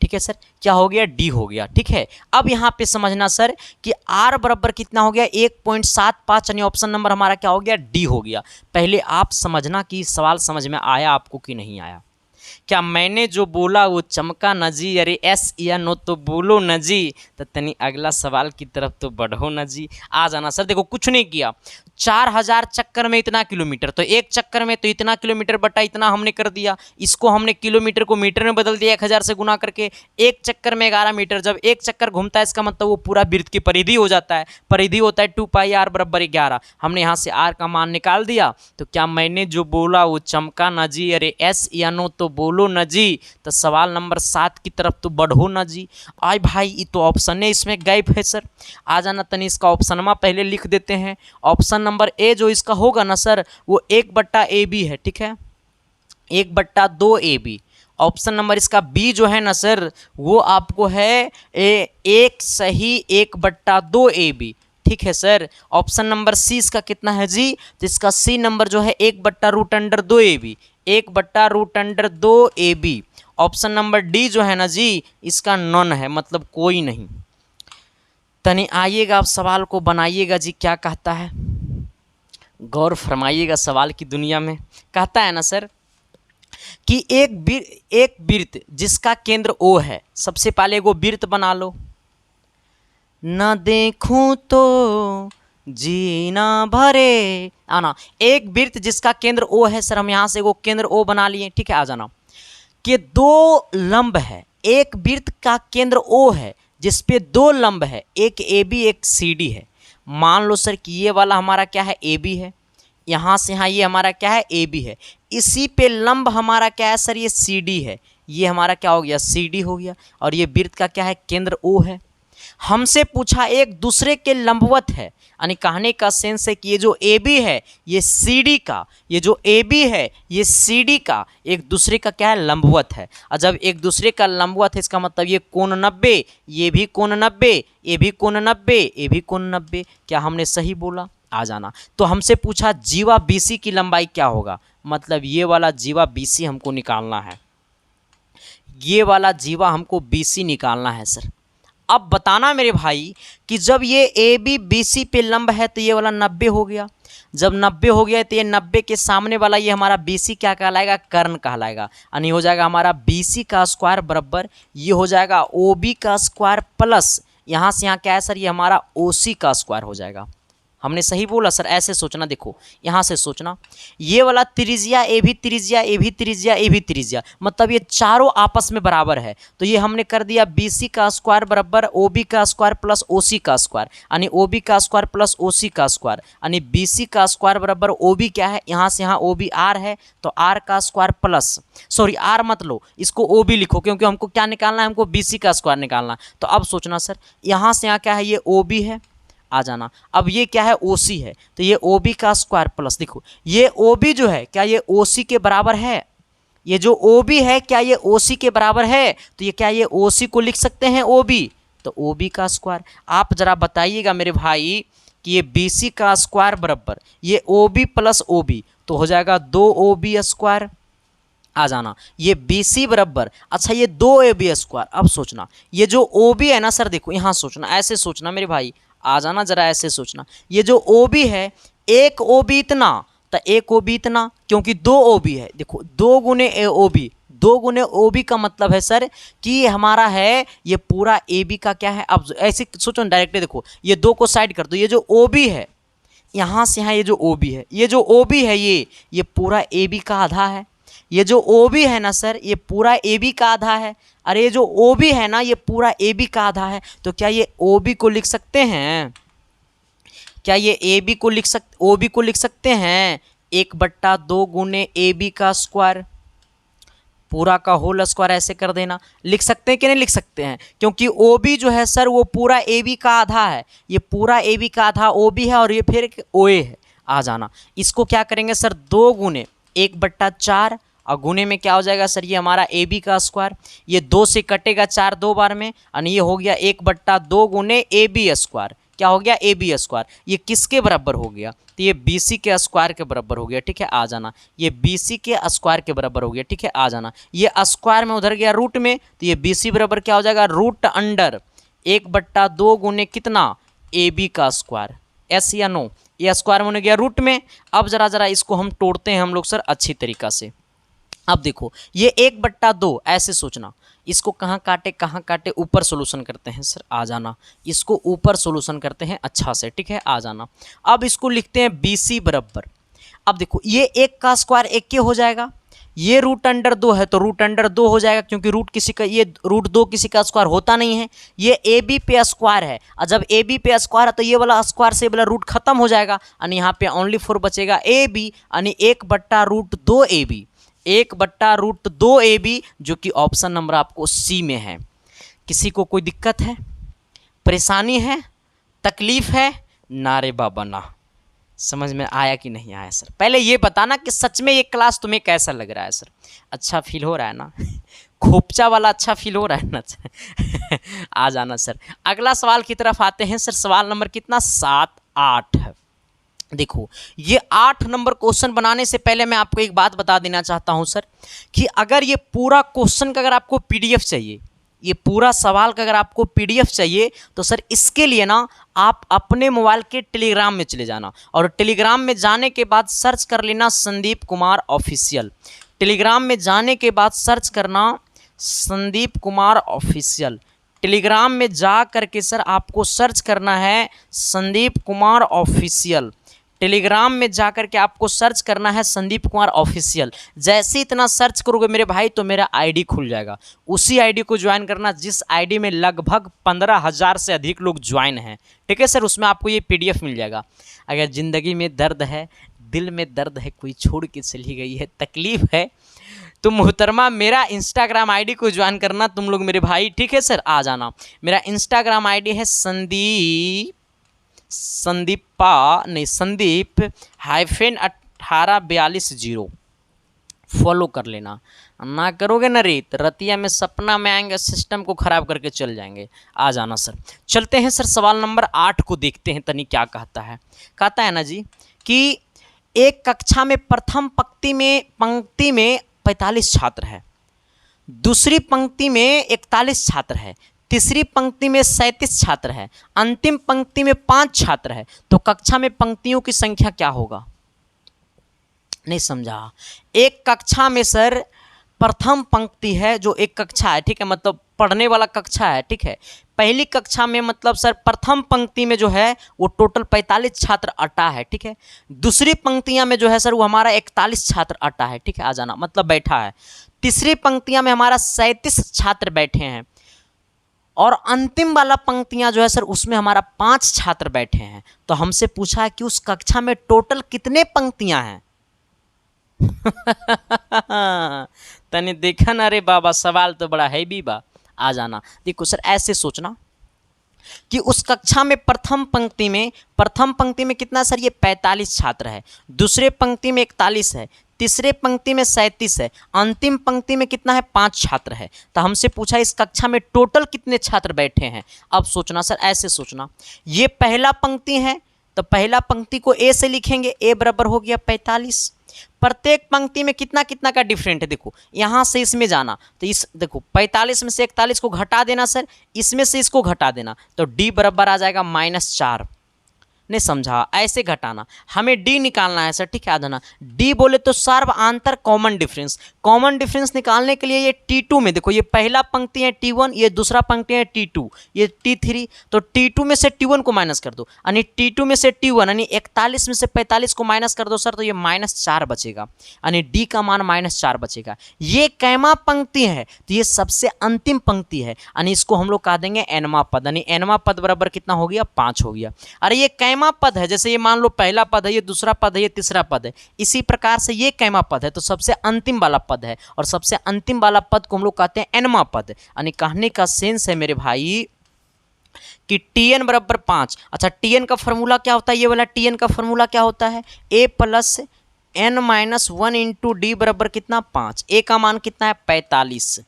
ठीक है सर, क्या हो गया डी हो गया। ठीक है, अब यहाँ पे समझना सर कि r बराबर कितना हो गया 1.75 यानी ऑप्शन नंबर हमारा क्या हो गया डी हो गया। पहले आप समझना कि सवाल समझ में आया आपको कि नहीं आया। क्या मैंने जो बोला वो चमका न जी, अरे एस या नो तो बोलो न जी, तो तनी अगला सवाल की तरफ तो बढ़ो न जी। आ जाना सर, देखो कुछ नहीं किया, 4000 चक्कर में इतना किलोमीटर, तो एक चक्कर में तो इतना किलोमीटर बटा इतना हमने कर दिया, इसको हमने किलोमीटर को मीटर में बदल दिया 1000 से गुना करके, एक चक्कर में 11 मीटर, जब एक चक्कर घूमता है इसका मतलब वो पूरा वृत्त की परिधि हो जाता है, परिधि होता है 2πr बराबर 11। हमने यहाँ से r का मान निकाल दिया, तो क्या मैंने जो बोला वो चमका न जी, अरे एस या नो तो बोलो न जी, तो सवाल नंबर 7 की तरफ तो बढ़ो न जी। आय भाई ये तो ऑप्शन है इसमें गैप है सर, आ जाना तनी इसका ऑप्शन में पहले लिख देते हैं। ऑप्शन नंबर ए जो इसका होगा ना सर वो 1/AB है, ठीक है 1/2AB। ऑप्शन नंबर इसका बी जो है ना सर वो आपको है 1 सही 1/2AB। ठीक है सर, ऑप्शन नंबर सी इसका कितना है जी, तो इसका सी नंबर जो है 1/√2AB, 1/√2AB। Option number D जो है ना जी इसका नॉन है, मतलब कोई नहीं। तनी आइएगा आप सवाल को बनाइएगा जी, क्या कहता है गौर फरमाइएगा सवाल की दुनिया में। कहता है ना सर कि एक वृत्त जिसका केंद्र O है, सबसे पहले एगो वृत्त बना लो, न देखूं तो जीना भरे, आना एक वृत्त जिसका केंद्र O है सर, हम यहाँ से एगो केंद्र O बना लिए, ठीक है, आ जाना कि 2 लंब है, एक वृत्त का केंद्र O है जिसपे 2 लंब है, एक AB एक CD है। मान लो सर कि ये वाला हमारा क्या है AB है, यहाँ से यहाँ ये हमारा क्या है AB है, इसी पे लंब हमारा क्या है सर ये CD है, ये हमारा क्या हो गया CD हो गया, और ये वृत्त का क्या है केंद्र O है। हमसे पूछा एक दूसरे के लंबवत है, यानी कहने का सेंस है कि ये जो AB है ये CD का, ये जो AB है ये CD का एक दूसरे का क्या है लंबवत है। और जब एक दूसरे का लंबवत है इसका मतलब ये कोण 90, ये भी कोण 90, ये भी कोण 90, ये भी कोण 90। क्या हमने सही बोला? आ जाना। तो हमसे पूछा जीवा BC की लंबाई क्या होगा, मतलब ये वाला जीवा BC हमको निकालना है, ये वाला जीवा हमको BC निकालना है सर। अब बताना मेरे भाई कि जब ये AB BC पे लंब है तो ये वाला 90 हो गया, जब 90 हो गया तो ये 90 के सामने वाला ये हमारा BC क्या कहलाएगा कर्ण कहलाएगा, यानी हो जाएगा हमारा BC का स्क्वायर बराबर ये हो जाएगा OB का स्क्वायर प्लस यहाँ से यहाँ क्या है सर ये हमारा OC का स्क्वायर हो जाएगा। हमने सही बोला सर, ऐसे सोचना, देखो यहाँ से सोचना, ये वाला त्रिज्या ए भी त्रिज्या ए भी त्रिज्या ए भी त्रिज्या, मतलब ये चारों आपस में बराबर है, तो ये हमने कर दिया BC का स्क्वायर बराबर OB का स्क्वायर प्लस OC का स्क्वायर, यानी OB का स्क्वायर प्लस OC का स्क्वायर, यानी BC का स्क्वायर बराबर OB क्या है, यहाँ से यहाँ OB R है तो R का स्क्वायर प्लस, सॉरी R मत लो, इसको OB लिखो क्योंकि हमको क्या निकालना है, हमको BC का स्क्वायर निकालना है। तो अब सोचना सर यहाँ से यहाँ क्या है ये OB है, आ जाना। अब ये क्या है OC है, तो ये OB का स्क्वायर प्लस, देखो ये OB जो है क्या ये OC के बराबर है, ये जो OB है क्या ये OC के बराबर है, तो ये क्या ये OC को लिख सकते हैं OB, तो OB का स्क्वायर। आप जरा बताइएगा मेरे भाई कि ये BC का स्क्वायर बराबर ये OB प्लस OB तो हो जाएगा 2OB स्क्वायर, आ जाना। ये BC बराबर, अच्छा ये 2AB स्क्वायर। अब सोचना ये जो OB है ना सर, देखो यहाँ सोचना, ऐसे सोचना मेरे भाई, आ जाना जरा ऐसे सोचना, ये जो OB है एक OB इतना तो एक OB इतना, क्योंकि 2 OB है, देखो 2 गुने OB 2 गुने ओ बी का मतलब है सर कि ये हमारा है ये पूरा ए बी का क्या है। अब ऐसे सोचो डायरेक्टली देखो, ये 2 को साइड कर दो, ये जो ओ बी है यहाँ से यहाँ ये जो ओ बी है, ये जो ओ बी है ये पूरा ए बी का आधा है। ये जो ओ बी है ना सर ये पूरा ए बी का आधा है। अरे ये जो ओ बी है ना ये पूरा ए बी का आधा है। तो क्या ये ओ बी को लिख सकते हैं? क्या ये ए बी को ओ बी को लिख सकते हैं 1/2 गुने ए बी का स्क्वायर, पूरा का होल स्क्वायर ऐसे कर देना। लिख सकते हैं कि नहीं लिख सकते हैं? क्योंकि ओ बी जो है सर वो पूरा ए बी का आधा है, ये पूरा ए बी का आधा ओ बी है और ये फिर ओ ए है। आ जाना, इसको क्या करेंगे सर 2 गुने 1/4 और गुने में क्या हो जाएगा सर ये हमारा ए बी का स्क्वायर, ये 2 से कटेगा 4 2 बार में और ये हो गया 1/2 गुने ए बी स्क्वायर। क्या हो गया? A B square. ये किसके बराबर हो गया? तो ये बी सी के स्क्वायर के बराबर हो गया। ठीक है, आ जाना, ये बी सी के स्क्वायर के बराबर हो गया। ठीक है, आ जाना, ये स्क्वायर में उधर गया रूट में, तो ये बी सी बराबर क्या हो जाएगा? रूट अंडर 1/2 गुने कितना ए बी का स्क्वायर। एस या नो? ये स्क्वायर में होने गया रूट में। अब जरा इसको हम तोड़ते हैं हम लोग सर अच्छी तरीका से। अब देखो ये 1/2 ऐसे सोचना, इसको कहाँ काटे ऊपर सोल्यूशन करते हैं सर। आ जाना, इसको ऊपर सोल्यूशन करते हैं अच्छा से। ठीक है, आ जाना, अब इसको लिखते हैं बी सी बराबर। अब देखो ये 1 का स्क्वायर 1 के हो जाएगा, ये रूट अंडर 2 है तो रूट अंडर 2 हो जाएगा, क्योंकि रूट किसी का ये रूट 2 किसी का स्क्वायर होता नहीं है। ये ए बी पे स्क्वायर है और जब ए बी पे स्क्वायर है तो ये वाला स्क्वायर से वाला रूट खत्म हो जाएगा और यहाँ पे ओनली 4 बचेगा ए बी, यानी 1/√2 ए बी, 1/√2 ए बी, जो कि ऑप्शन नंबर आपको सी में है। किसी को कोई दिक्कत है, परेशानी है, तकलीफ है? ना रे बाबा ना। समझ में आया कि नहीं आया सर? पहले ये बताना कि सच में ये क्लास तुम्हें कैसा लग रहा है सर? अच्छा फील हो रहा है ना? खोपचा वाला अच्छा फील हो रहा है ना? आ जाना सर, अगला सवाल की तरफ आते हैं सर। सवाल नंबर कितना? 7 8 है। देखो ये 8 नंबर क्वेश्चन बनाने से पहले मैं आपको एक बात बता देना चाहता हूं सर कि अगर ये पूरा क्वेश्चन का अगर आपको पीडीएफ चाहिए, ये पूरा सवाल का अगर आपको पीडीएफ चाहिए तो सर इसके लिए ना आप अपने मोबाइल के टेलीग्राम में चले जाना और टेलीग्राम में जाने के बाद सर्च कर लेना संदीप कुमार ऑफिशियल। टेलीग्राम में जाने के बाद सर्च करना संदीप कुमार ऑफिशियल। टेलीग्राम में जा करके सर आपको सर्च करना है संदीप कुमार ऑफिशियल। टेलीग्राम में जाकर के आपको सर्च करना है संदीप कुमार ऑफिशियल। जैसे इतना सर्च करोगे मेरे भाई तो मेरा आईडी खुल जाएगा। उसी आईडी को ज्वाइन करना जिस आईडी में लगभग 15,000 से अधिक लोग ज्वाइन हैं। ठीक है सर, उसमें आपको ये पीडीएफ मिल जाएगा। अगर ज़िंदगी में दर्द है, दिल में दर्द है, कोई छोड़ के चली गई है, तकलीफ़ है, तो मोहतरमा मेरा इंस्टाग्राम आईडी को ज्वाइन करना तुम लोग मेरे भाई। ठीक है सर, आ जाना। मेरा इंस्टाग्राम आईडी है संदीप -1842 फॉलो कर लेना। ना करोगे ना रीत रतिया में सपना में आएंगे, सिस्टम को खराब करके चल जाएंगे। आ जाना सर। चलते हैं सर सवाल नंबर 8 को देखते हैं तनी क्या कहता है। कहता है ना जी कि एक कक्षा में प्रथम पंक्ति में 45 छात्र है, दूसरी पंक्ति में 41 छात्र है, तीसरी पंक्ति में 37 छात्र है, अंतिम पंक्ति में 5 छात्र है, तो कक्षा में पंक्तियों की संख्या क्या होगा? नहीं समझा? एक कक्षा में सर प्रथम पंक्ति है, जो एक कक्षा है, ठीक है, मतलब पढ़ने वाला कक्षा है। ठीक है, पहली कक्षा में मतलब सर प्रथम पंक्ति में जो है वो टोटल 45 छात्र अटा है। ठीक है, दूसरी पंक्तियां में जो है सर वो हमारा 41 छात्र अटा है। ठीक है, आ जाना, मतलब बैठा है। तीसरी पंक्तियां में हमारा 37 छात्र बैठे हैं और अंतिम वाला पंक्तियां जो है सर उसमें हमारा 5 छात्र बैठे हैं। तो हमसे पूछा है कि उस कक्षा में टोटल कितने पंक्तियां हैं? तने देखा ना रे बाबा, सवाल तो बड़ा हैवी बा। आ जाना, देखो सर ऐसे सोचना कि उस कक्षा में प्रथम पंक्ति में कितना सर? ये 45 छात्र है, दूसरे पंक्ति में 41 है, तीसरे पंक्ति में 37 है, अंतिम पंक्ति में कितना है? 5 छात्र है। तो हमसे पूछा इस कक्षा में टोटल कितने छात्र बैठे हैं। अब सोचना सर ऐसे सोचना, ये पहला पंक्ति है तो पहला पंक्ति को ए से लिखेंगे, ए बराबर हो गया 45। प्रत्येक पंक्ति में कितना कितना का डिफरेंट है, देखो यहाँ से इसमें जाना तो इस देखो 45 में से 41 को घटा देना सर, इसमें से इसको घटा देना, तो डी बराबर आ जाएगा -4। ने समझा, ऐसे घटाना। हमें डी निकालना है सर, ठीक है। याद है ना, डी बोले तो सर्वांतर कॉमन डिफरेंस। कॉमन डिफरेंस निकालने के लिए ये T2 में देखो, ये पहला पंक्ति है T1, ये दूसरा पंक्ति है T2, ये T3, तो T2 में से T1 को माइनस कर दो, यानी T2 में से T1, यानी 41 में से 45 को माइनस कर दो सर, तो ये -4 बचेगा, यानी डी का मान -4 बचेगा। ये कैमा पंक्ति है, तो ये सबसे अंतिम पंक्ति है, यानी इसको हम लोग कह देंगे एनवा पद, यानी एनवा पद बराबर कितना हो गया, 5 हो गया। अरे ये कैमा पद है, जैसे ये मान लो पहला पद है, ये दूसरा पद है, ये तीसरा पद है, इसी प्रकार से ये कैमा पद है, तो सबसे अंतिम वाला पद है, और सबसे अंतिम वाला पद को हम लोग कहते हैं एनवा पद। यानी कहने का सेंस है मेरे भाई कि Tn बराबर 5। अच्छा, Tn का फॉर्मूला क्या होता है, ये वाला Tn का फॉर्मूला क्या होता है, a plus n minus 1 into D बराबर कितना, 5। a का मान कितना है, 45,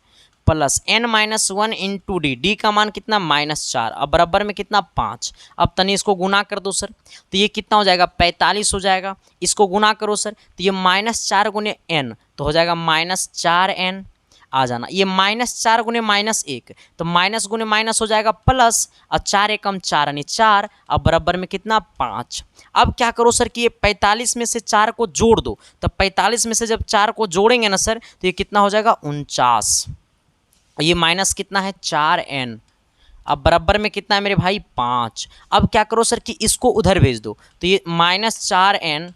plus n minus 1 into D, D का मान कितना, -4, अब बराबर में कितना, 5। अब तनी इसको गुना कर दो सर, तो ये कितना हो जाएगा, 45 हो जाएगा। इसको गुना करो सर, तो ये -4 गुने n, तो हो जाएगा -4n। आ जाना, ये -4 गुने -1, तो माइनस गुने माइनस हो जाएगा प्लस, और 4 एकम 4 यानी 4, अब बराबर में कितना, 5। अब क्या करो सर कि ये 45 में से 4 को जोड़ दो, तो 45 में से जब 4 को जोड़ेंगे ना सर, तो ये कितना हो जाएगा, 49। ये माइनस कितना है, 4n, अब बराबर में कितना है मेरे भाई, 5। अब क्या करो सर कि इसको उधर भेज दो, तो ये -4n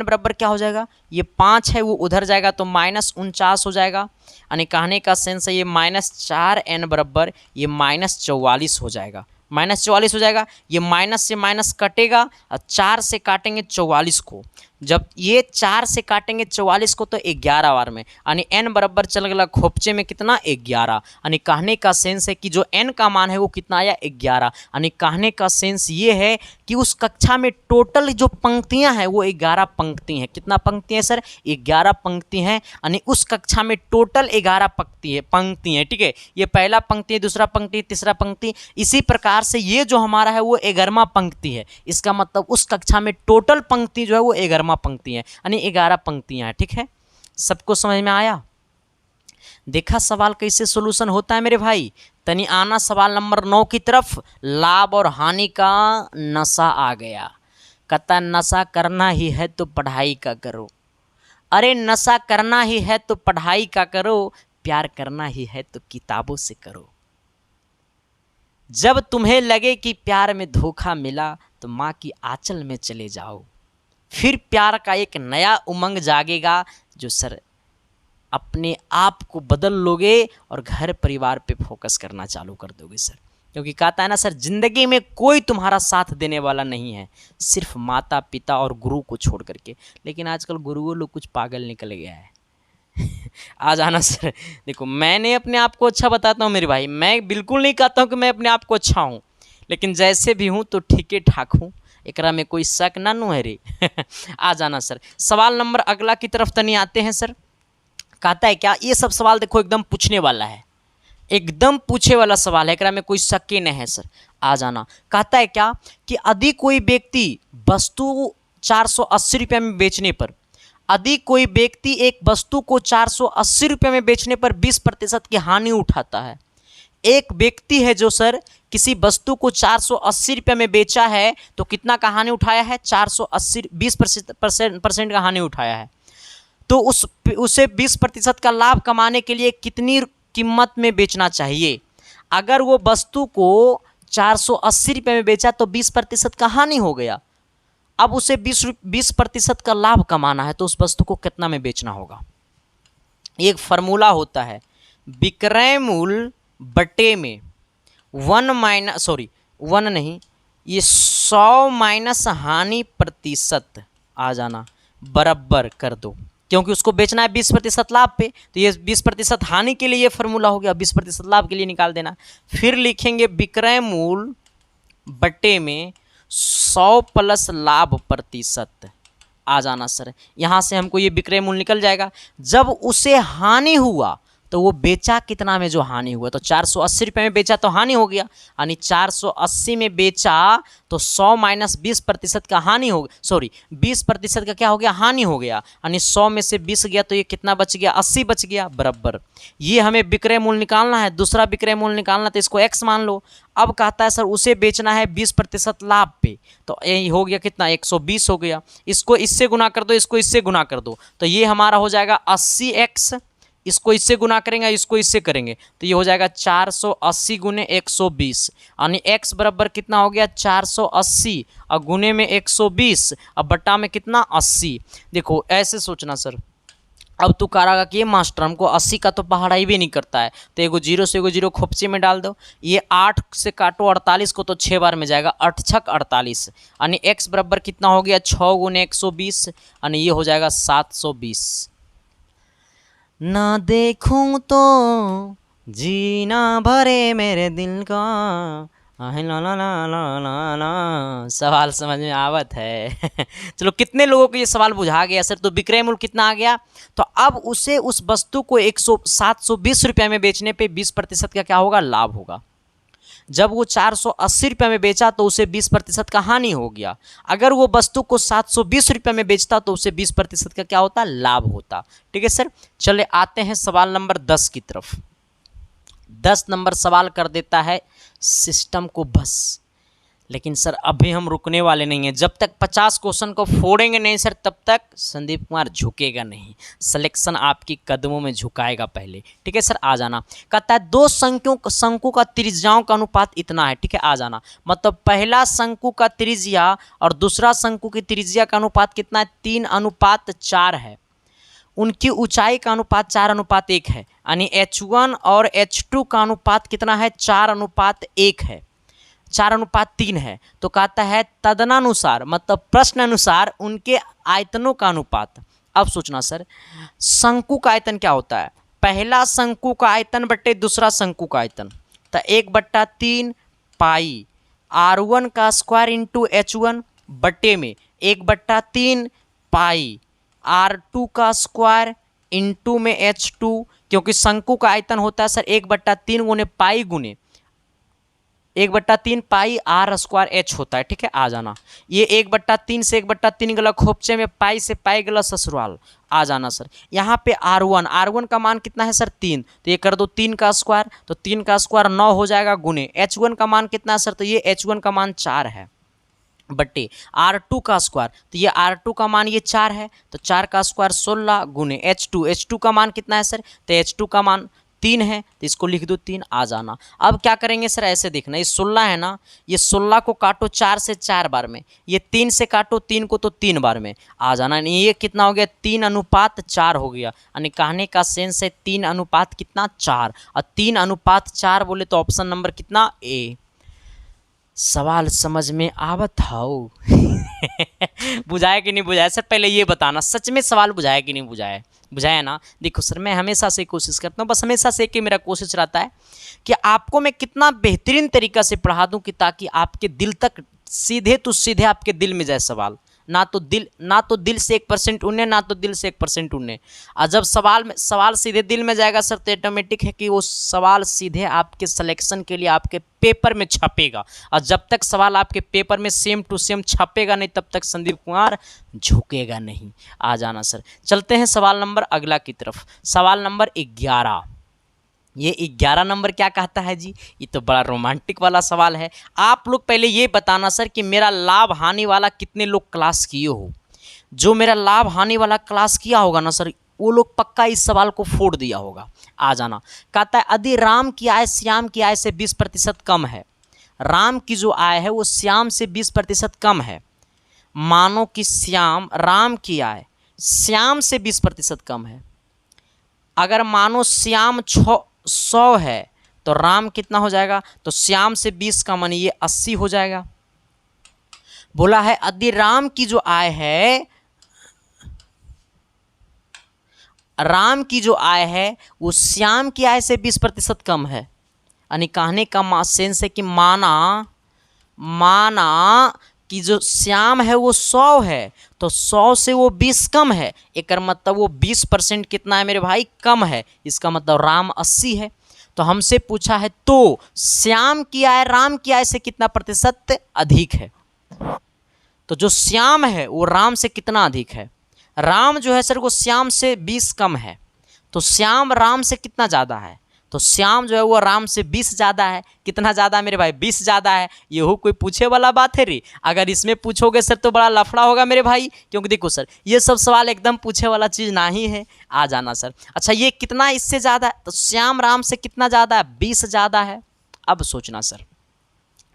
बराबर क्या हो जाएगा, ये 5 है वो उधर जाएगा, तो -49 हो जाएगा। यानी कहने का सेंस है ये -4n बराबर ये -44 हो जाएगा, -44 हो जाएगा। ये माइनस से माइनस कटेगा, और 4 से काटेंगे 44 को, जब ये 4 से काटेंगे 44 को तो 11 बार में, यानी n बराबर चल गया खोपचे में कितना, 11। यानी कहने का सेंस है कि जो n का मान है वो कितना आया, 11। यानी कहने का सेंस ये है कि उस कक्षा में टोटल जो पंक्तियां हैं वो 11 पंक्ति हैं। कितना पंक्ति है सर, 11 पंक्ति हैं, यानी उस कक्षा में टोटल 11 पंक्ति है, ठीक है। ये पहला पंक्ति, दूसरा पंक्ति, तीसरा पंक्ति, इसी प्रकार से ये जो हमारा है वो 11वां पंक्ति है। इसका मतलब उस कक्षा में टोटल पंक्ति जो है वो 11वां पंक्ति है, यानी 11 पंक्तियां हैं, ठीक है। सबको समझ में आया? देखा सवाल कैसे सॉल्यूशन होता है मेरे भाई। तनी आना सवाल नंबर 9 की तरफ। लाभ और हानि का नशा आ गया, कहता नशा करना ही है तो पढ़ाई का करो। अरे नशा करना ही है तो पढ़ाई का करो, प्यार करना ही है तो किताबों से करो। जब तुम्हें लगे कि प्यार में धोखा मिला तो माँ की आंचल में चले जाओ, फिर प्यार का एक नया उमंग जागेगा, जो सर अपने आप को बदल लोगे और घर परिवार पे फोकस करना चालू कर दोगे सर। क्योंकि कहता है ना सर, जिंदगी में कोई तुम्हारा साथ देने वाला नहीं है, सिर्फ माता पिता और गुरु को छोड़ करके। लेकिन आजकल गुरुओं लोग कुछ पागल निकल गया है। आ जाना सर। देखो मैंने अपने आप को अच्छा बताता हूँ मेरे भाई, मैं बिल्कुल नहीं कहता हूँ कि मैं अपने आप को अच्छा हूँ, लेकिन जैसे भी हूँ तो ठीक ठाक हूँ, एकरा में कोई शक ना नु है रे। आ जाना सर। सवाल नंबर अगला की तरफ तनी आते हैं सर। कहता है क्या, ये सब सवाल देखो एकदम पूछने वाला है, एकदम पूछे वाला सवाल है, एकरा में कोई शक ही नहीं है सर। आ जाना। कहता है क्या कि यदि कोई व्यक्ति वस्तु 480 रुपये में बेचने पर, यदि कोई व्यक्ति एक वस्तु को 480 रुपये में बेचने पर 20% की हानि उठाता है। एक व्यक्ति है जो सर किसी वस्तु को 480 रुपये में बेचा है, तो कितना का हानि उठाया है, 480, 20% का हानि उठाया है। तो उसे 20% का लाभ कमाने के लिए कितनी कीमत में बेचना चाहिए। अगर वो वस्तु को 480 रुपये में बेचा तो 20% का हानि हो गया। अब उसे 20% का लाभ कमाना है, तो उस वस्तु को कितना में बेचना होगा। एक फार्मूला होता है, विक्रय मूल्य बटे में 100 माइनस हानि प्रतिशत। आ जाना, बराबर कर दो, क्योंकि उसको बेचना है 20% लाभ पे, तो ये 20% हानि के लिए ये फार्मूला हो गया, 20% लाभ के लिए निकाल देना। फिर लिखेंगे विक्रय मूल्य बटे में 100 प्लस लाभ प्रतिशत। आ जाना सर, यहाँ से हमको ये विक्रय मूल्य निकल जाएगा। जब उसे हानि हुआ तो वो बेचा कितना में जो हानि हुआ, तो 480 रुपये में बेचा तो हानि हो गया, यानी 480 में बेचा तो 100 माइनस 20% का हानि हो गया, सॉरी 20% का क्या हो गया, हानि हो गया, यानी 100 में से 20 गया तो ये कितना बच गया, 80 बच गया बराबर। ये हमें विक्रय मूल्य निकालना है, दूसरा विक्रय मूल्य निकालना, तो इसको x मान लो। अब कहता है सर उसे बेचना है 20% लाभ पे, तो ये हो गया कितना, 120 हो गया। इसको इससे गुना कर दो, इसको इससे गुना कर दो, तो ये हमारा हो जाएगा 80x, इसको इससे गुना करेंगे, इसको इससे करेंगे, तो ये हो जाएगा 480 गुने 120, यानी x बराबर कितना हो गया, 480 और गुने में 120 और बट्टा में कितना, 80। देखो ऐसे सोचना सर, अब तू कहेगा कि ये मास्टर हमको 80 का तो पहाड़ा ही भी नहीं करता है, तो एगो जीरो से एगो जीरो खोपचे में डाल दो, ये 8 से काटो 48 को तो 6 बार में जाएगा, 8 छक 48, यानी x बराबर कितना हो गया, 6 गुने 120, यानी ये हो जाएगा 720। ना देखूं तो जीना भरे मेरे दिल का, ला ला ला ला ला ला। सवाल समझ में आवत है चलो कितने लोगों को ये सवाल बुझा गया सर, तो विक्रय मूल्य कितना आ गया, तो अब उसे उस वस्तु को 720 रुपये में बेचने पे 20% का क्या होगा, लाभ होगा। जब वो 480 रुपये में बेचा तो उसे 20% का हानि हो गया, अगर वो वस्तु को 720 रुपये में बेचता तो उसे 20% का क्या होता, लाभ होता। ठीक है सर, चले आते हैं सवाल नंबर 10 की तरफ। 10 नंबर सवाल कर देता है सिस्टम को बस, लेकिन सर अभी हम रुकने वाले नहीं हैं, जब तक 50 क्वेश्चन को फोड़ेंगे नहीं सर तब तक संदीप कुमार झुकेगा नहीं, सिलेक्शन आपकी कदमों में झुकाएगा पहले। ठीक है सर, आ जाना। कहता है दो शंकु का त्रिज्याओं का अनुपात इतना है। ठीक है, आ जाना। मतलब पहला शंकु का त्रिज्या और दूसरा शंकु की त्रिज्या का अनुपात कितना है, 3:4 है। उनकी ऊंचाई का अनुपात 4:1 है, यानी H1 और H2 का अनुपात कितना है, 4:1 है, 4:3 है। तो कहता है तदनुसार, मतलब प्रश्न अनुसार उनके आयतनों का अनुपात। अब सोचना सर, शंकु का आयतन क्या होता है, पहला शंकु का आयतन बट्टे दूसरा शंकु का आयतन, तो 1/3 पाई R1 का स्क्वायर इंटू H1 बट्टे में 1/3 पाई R2 का स्क्वायर इंटू में H2, क्योंकि शंकु का आयतन होता है सर 1/3 गुने पाई गुने 1/3 पाई R स्क्वायर H होता है। ठीक है, आ जाना। ये 1/3 से 1/3 गला खोपचे में, पाई से पाई गला ससुराल, आ जाना सर। यहाँ पे R1 का मान कितना है सर, 3, तो ये कर दो 3 का स्क्वायर, तो 3 का स्क्वायर 9 हो जाएगा, गुने H1 का मान कितना है सर, तो ये H1 का मान 4 है, बट्टे R2 का स्क्वायर, तो ये R2 का मान ये 4 है, तो 4 का स्क्वायर 16 गुने H2 का मान कितना है सर, तो H2 का मान 3 है, तो इसको लिख दो 3, आ जाना। अब क्या करेंगे सर, ऐसे देखना, ये 16 है ना, ये 16 को काटो 4 से 4 बार में, ये 3 से काटो 3 को तो 3 बार में, आ जाना। ये कितना हो गया, 3:4 हो गया, यानी कहने का सेंस है 3 कितना 4, और 3:4 बोले तो ऑप्शन नंबर कितना, ए। सवाल समझ में आवत हाउ बुझाया कि नहीं बुझाया सर, पहले ये बताना, सच में सवाल बुझाया कि नहीं बुझाया, बुझाया ना। देखो सर, मैं हमेशा से कोशिश करता हूँ, बस हमेशा से कि मेरा कोशिश रहता है कि आपको मैं कितना बेहतरीन तरीका से पढ़ा दूँ कि ताकि आपके दिल तक सीधे तो सीधे आपके दिल में जाए सवाल, ना तो दिल से 1% उड़ने, ना तो दिल से 1% उड़ने। और जब सवाल सीधे दिल में जाएगा सर, तो ऑटोमेटिक है कि वो सवाल सीधे आपके सिलेक्शन के लिए आपके पेपर में छपेगा, और जब तक सवाल आपके पेपर में सेम टू सेम छपेगा नहीं तब तक संदीप कुमार झुकेगा नहीं। आ जाना सर, चलते हैं सवाल नंबर अगला की तरफ। सवाल नंबर 11। ये 11 नंबर क्या कहता है जी, ये तो बड़ा रोमांटिक वाला सवाल है। आप लोग पहले ये बताना सर कि मेरा लाभ हानि वाला कितने लोग क्लास किए हो। जो मेरा लाभ हानि वाला क्लास किया होगा ना सर, वो लोग पक्का इस सवाल को फोड़ दिया होगा। आ जाना। कहता है यदि राम की आय श्याम की आय से 20% कम है, राम की जो आय है वो श्याम से 20% कम है। मानो कि राम की आय श्याम से 20% कम है। अगर मानो श्याम 100 है तो राम कितना हो जाएगा, तो श्याम से 20 का मान ये 80 हो जाएगा। बोला है यदि राम की जो आय है, राम की जो आय है वो श्याम की आय से 20% कम है, यानी कहने का सेंस है कि माना कि जो श्याम है वो 100 है, तो 100 से वो 20 कम है, एक मतलब वो 20% कितना है मेरे भाई, कम है। इसका मतलब राम 80 है। तो हमसे पूछा है तो श्याम की आय राम की आय से कितना प्रतिशत अधिक है। तो जो श्याम है वो राम से कितना अधिक है, राम जो है सर वो श्याम से 20 कम है, तो श्याम राम से कितना ज़्यादा है, तो श्याम जो है वो राम से 20 ज़्यादा है। कितना ज़्यादा है मेरे भाई, 20 ज़्यादा है। ये कोई पूछे वाला बात है रे, अगर इसमें पूछोगे सर तो बड़ा लफड़ा होगा मेरे भाई, क्योंकि देखो सर ये सब सवाल एकदम पूछे वाला चीज़ नहीं है, आ जाना सर। अच्छा ये कितना इससे ज़्यादा है, तो श्याम राम से कितना ज़्यादा है, 20 ज़्यादा है। अब सोचना सर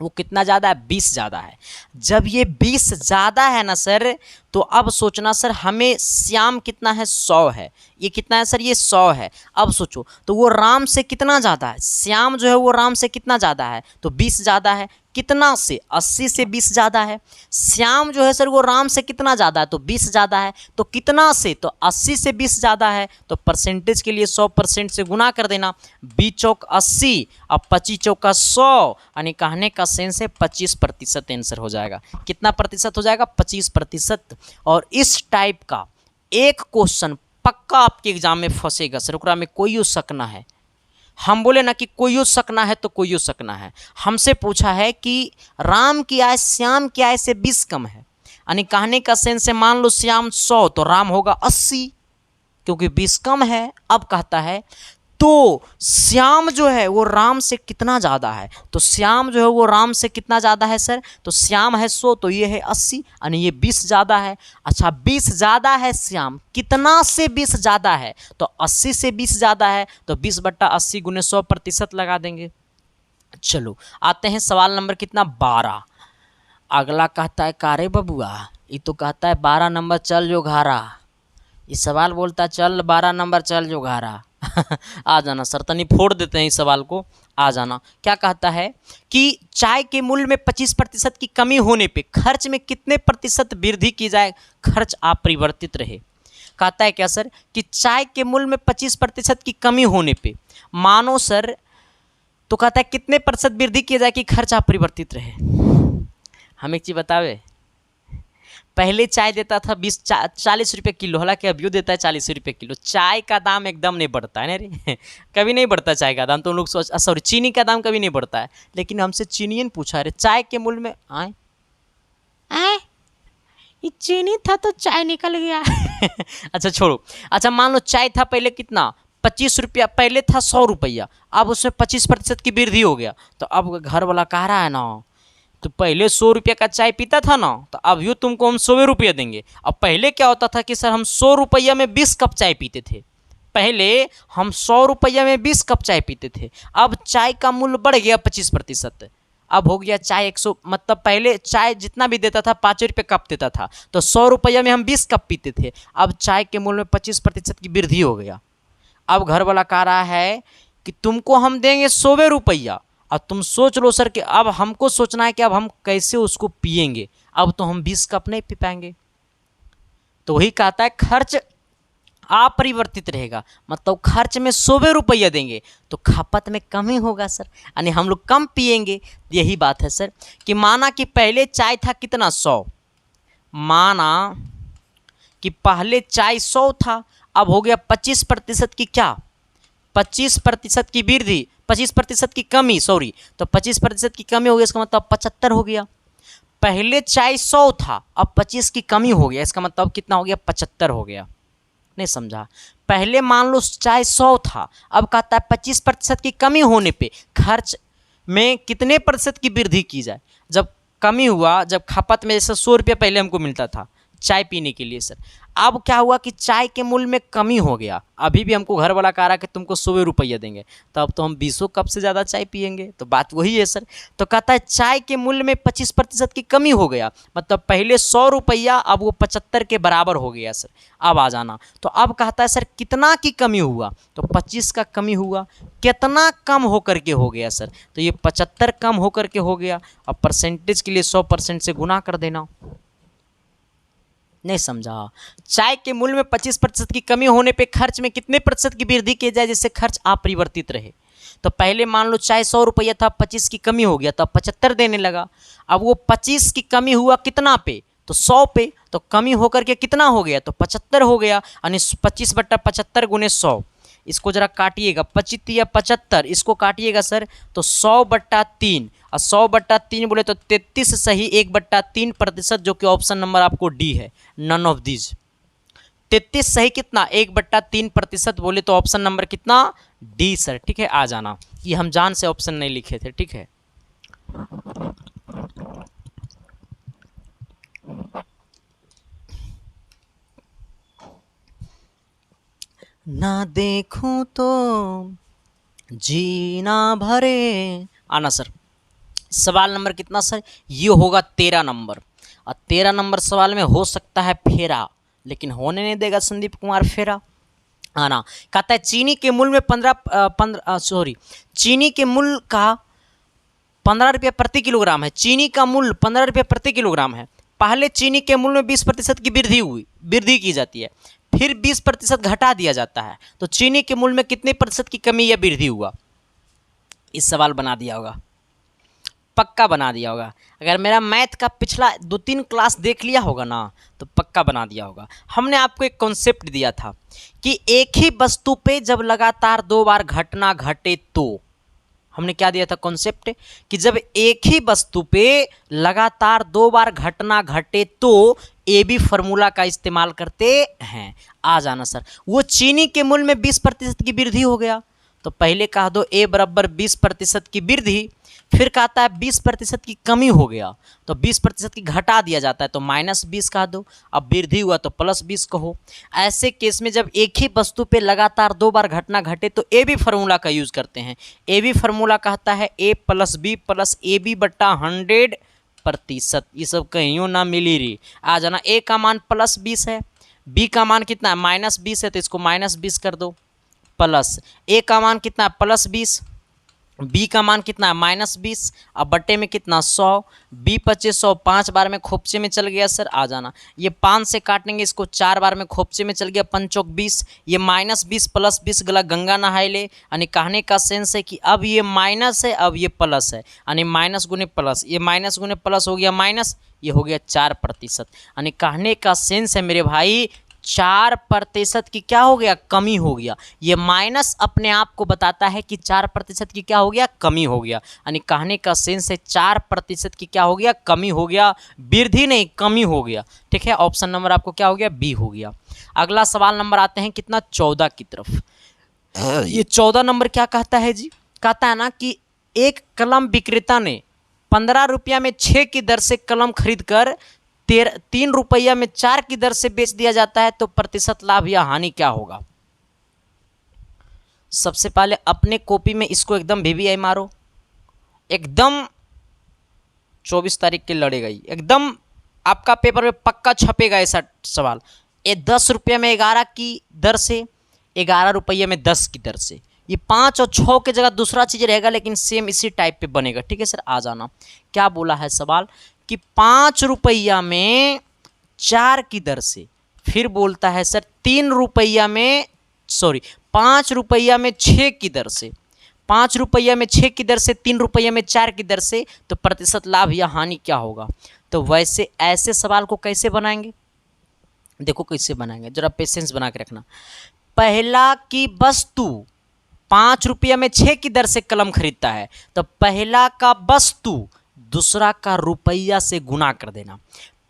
वो कितना ज़्यादा है, 20 ज़्यादा है। जब ये 20 ज़्यादा है ना सर, तो अब सोचना सर हमें श्याम कितना है, 100 है, ये कितना है सर, ये 100 है। अब सोचो तो वो राम से कितना ज़्यादा है, श्याम जो है वो राम से कितना ज़्यादा है, तो 20 ज़्यादा है। कितना से, 80 से 20 ज़्यादा है। श्याम जो है सर वो राम से कितना ज़्यादा है, तो 20 ज़्यादा है। तो कितना से, तो 80 से 20 ज़्यादा है। तो परसेंटेज के लिए 100% से गुना कर देना, 20 चौक 80 और 25 चौका 100, यानी कहने का सेंस है 25% आंसर हो जाएगा। कितना प्रतिशत हो जाएगा, 25%। और इस टाइप का एक क्वेश्चन पक्का आपके एग्जाम में फंसेगा सर, ओकरा में कोई शक ना है। हम बोले ना कि कोई शक ना है तो कोई शक ना है। हमसे पूछा है कि राम की आय श्याम की आय से 20 कम है, यानी कहने का सेंस से मान लो श्याम 100 तो राम होगा 80, क्योंकि 20 कम है। अब कहता है तो श्याम जो है वो राम से कितना ज़्यादा है, तो श्याम जो है वो राम से कितना ज़्यादा है सर, तो श्याम है 100 तो ये है 80, यानी ये 20 ज़्यादा है। अच्छा 20 ज़्यादा है श्याम, कितना से 20 ज़्यादा है, तो 80 से 20 ज़्यादा है, तो 20/80 गुने 100% लगा देंगे। चलो आते हैं सवाल नंबर कितना, 12। अगला कहता है कारे बबुआ, ये तो कहता है 12 नंबर चल जो घारा, ये सवाल बोलता है चल 12 नंबर चल जो घारा। आ जाना सर, तनी फोड़ देते हैं इस सवाल को, आ जाना। क्या कहता है कि चाय के मूल्य में 25% की कमी होने पे खर्च में कितने प्रतिशत वृद्धि की जाए, खर्च अपरिवर्तित रहे। कहता है क्या सर कि चाय के मूल्य में 25% की कमी होने पे मानो सर, तो कहता है कितने प्रतिशत वृद्धि की जाए कि खर्च अपरिवर्तित रहे। हम एक चीज़ बतावे, पहले चाय देता था 40 रुपये किलो, हालांकि अभी देता है 40 रुपये किलो। चाय का दाम एकदम नहीं बढ़ता है ना रे, कभी नहीं बढ़ता चाय का दाम। तो लोग सोच, सॉरी चीनी का दाम कभी नहीं बढ़ता है। लेकिन हमसे चीनी ने पूछा रे चाय के मूल्य में आए ये चीनी था तो चाय निकल गया। अच्छा छोड़ो। अच्छा मान लो चाय था पहले कितना, 25 रुपया, पहले था 100 रुपया, अब उसमें 25% की वृद्धि हो गया। तो अब घर वाला कह रहा है ना, तो पहले 100 रुपये का चाय पीता था ना, तो अब यूँ तुमको हम 100 रुपये देंगे। अब पहले क्या होता था कि सर हम 100 रुपया में 20 कप चाय पीते थे, पहले हम 100 रुपया में 20 कप चाय पीते थे। अब चाय का मूल्य बढ़ गया 25%, अब हो गया चाय 100, मतलब पहले चाय जितना भी देता था 5 रुपये कप देता था, तो 100 रुपया में हम 20 कप पीते थे। अब चाय के मूल्य में 25% की वृद्धि हो गया। अब घर वाला कह रहा है कि तुमको हम देंगे 100 रुपया। अब तुम सोच लो सर कि अब हमको सोचना है कि अब हम कैसे उसको पिएंगे, अब तो हम 20 कप नहीं पी पाएंगे। तो वही कहता है खर्च अपरिवर्तित रहेगा, मतलब खर्च में 100 रुपया देंगे तो खपत में कमी होगा सर, यानी हम लोग कम पिएंगे। यही बात है सर कि माना कि पहले चाय था कितना 100, माना कि पहले चाय 100 था, अब हो गया 25% की क्या, 25% की वृद्धि, 25% की कमी, सॉरी, तो 25% की कमी हो गया, इसका मतलब 75 हो गया। पहले चाय 100 था, अब 25 की कमी हो गया, इसका मतलब कितना हो गया, 75 हो गया। नहीं समझा, पहले मान लो चाय 100 था, अब कहता है 25% की कमी होने पे खर्च में कितने प्रतिशत की वृद्धि की जाए। जब कमी हुआ, जब खपत में जैसे 100 रुपये पहले हमको मिलता था चाय पीने के लिए सर, अब क्या हुआ कि चाय के मूल्य में कमी हो गया। अभी भी हमको घर वाला कह रहा है कि तुमको 100 रुपया देंगे, तो अब तो हम 20 कप से ज़्यादा चाय पियेंगे। तो बात वही है सर। तो कहता है चाय के मूल्य में 25% की कमी हो गया, मतलब पहले 100 रुपया अब वो 75 के बराबर हो गया सर। अब आ जाना, तो अब कहता है सर कितना की कमी हुआ, तो 25 का कमी हुआ, कितना कम होकर के हो गया सर, तो ये 75 कम होकर के हो गया। अब परसेंटेज के लिए 100% से गुना कर देना। नहीं समझा, चाय के मूल्य में 25% की कमी होने पे खर्च में कितने प्रतिशत की वृद्धि की जाए जिससे खर्च अपरिवर्तित रहे। तो पहले मान लो चाहे 100 रुपया था, 25 की कमी हो गया तो 75 देने लगा। अब वो 25 की कमी हुआ कितना पे, तो 100 पे, तो कमी होकर के कितना हो गया, तो 75 हो गया, यानी 25/75 गुने 100। इसको जरा काटिएगा, 25 या 75, इसको काटिएगा सर, तो 100/3, और 100/3 बोले तो 33 सही 1/3%, जो कि ऑप्शन नंबर आपको डी है, नन ऑफ दीज। 33 सही कितना, 1/3% बोले तो ऑप्शन नंबर कितना, डी सर। ठीक है, आ जाना, ये हम जान से ऑप्शन नहीं लिखे थे। ठीक है, ना देखूं तो जीना भरे, आना सर। सवाल नंबर कितना सर, ये होगा 13 नंबर, और 13 नंबर सवाल में हो सकता है फेरा, लेकिन होने नहीं देगा संदीप कुमार फेरा। आना, कहता है चीनी के मूल्य में 15 चीनी के मूल्य का 15 रुपये प्रति किलोग्राम है। चीनी का मूल्य 15 रुपये प्रति किलोग्राम है। पहले चीनी के मूल्य में 20% की वृद्धि की जाती है, फिर 20% घटा दिया जाता है, तो चीनी के मूल्य में कितने प्रतिशत की कमी या वृद्धि हुआ। इस सवाल बना दिया होगा, पक्का बना दिया होगा। अगर मेरा मैथ का पिछला 2-3 क्लास देख लिया होगा ना, तो पक्का बना दिया होगा। हमने आपको एक कॉन्सेप्ट दिया था कि एक ही वस्तु पे जब लगातार 2 बार घटना घटे तो, हमने क्या दिया था कॉन्सेप्ट, कि जब एक ही वस्तु पे लगातार 2 बार घटना घटे तो ए बी फॉर्मूला का इस्तेमाल करते हैं। आ जाना सर, वो चीनी के मूल्य में 20% की वृद्धि हो गया, तो पहले कह दो ए बराबर 20% की वृद्धि, फिर कहता है 20% की कमी हो गया, तो 20% की घटा दिया जाता है, तो -20 कह दो। अब वृद्धि हुआ तो +20 कहो। ऐसे केस में जब एक ही वस्तु पे लगातार 2 बार घटना घटे तो ए बी फार्मूला का यूज करते हैं। ए बी फार्मूला कहता है A + B + AB/100%। ये सब कहीं ना मिली रही। आ जाना, ए का मान +20 है, बी का मान कितना है -20 है, तो इसको -20 कर दो, प्लस ए का मान कितना है +20, बी का मान कितना है -20, अब बट्टे में कितना 100, बी 2500 5 बार में खोपचे में चल गया सर। आ जाना, ये 5 से काटेंगे, इसको 4 बार में खोपचे में चल गया, 5 × 20, ये -20 + 20 गला गंगा नहाए ले। यानी कहने का सेंस है कि अब ये माइनस है, अब ये प्लस है, यानी माइनस गुने प्लस, ये माइनस गुने प्लस हो गया माइनस, ये हो गया 4%। यानी कहने का सेंस है मेरे भाई 4% की क्या हो गया, कमी हो गया। ये माइनस अपने आप को बताता है कि 4% की क्या हो गया, कमी हो गया। यानी कहने का सेंस है 4% की क्या हो गया, कमी हो गया, वृद्धि नहीं कमी हो गया। ठीक है, ऑप्शन नंबर आपको क्या हो गया, बी हो गया। अगला सवाल नंबर आते हैं कितना, 14 की तरफ। ये 14 नंबर क्या कहता है जी, कहता है ना कि एक कलम विक्रेता ने 15 रुपया में 6 की दर से कलम खरीद कर 3 रुपया में 4 की दर से बेच दिया जाता है, तो प्रतिशत लाभ या हानि क्या होगा। सबसे पहले अपने कॉपी में इसको एकदम VVI मारो, एकदम 24 तारीख के लड़ेगा, एकदम आपका पेपर में पक्का छपेगा ऐसा सवाल। ये 10 रुपया में 11 की दर से, 11 रुपया में 10 की दर से, ये 5 और 6 के जगह दूसरा चीज़ रहेगा, लेकिन सेम इसी टाइप पे बनेगा। ठीक है सर, आ जाना। क्या बोला है सवाल कि 5 रुपया में 4 की दर से, फिर बोलता है सर 3 रुपया में 5 रुपया में 6 की दर से, 5 रुपया में 6 की दर से, 3 रुपया में 4 की दर से, तो प्रतिशत लाभ या हानि क्या होगा। तो वैसे ऐसे सवाल को कैसे बनाएंगे, देखो कैसे बनाएंगे, जरा पेशेंस बना के रखना। पहला की वस्तु 5 रुपया में 6 की दर से कलम खरीदता है, तो पहला का वस्तु दूसरा का रुपया से गुना कर देना।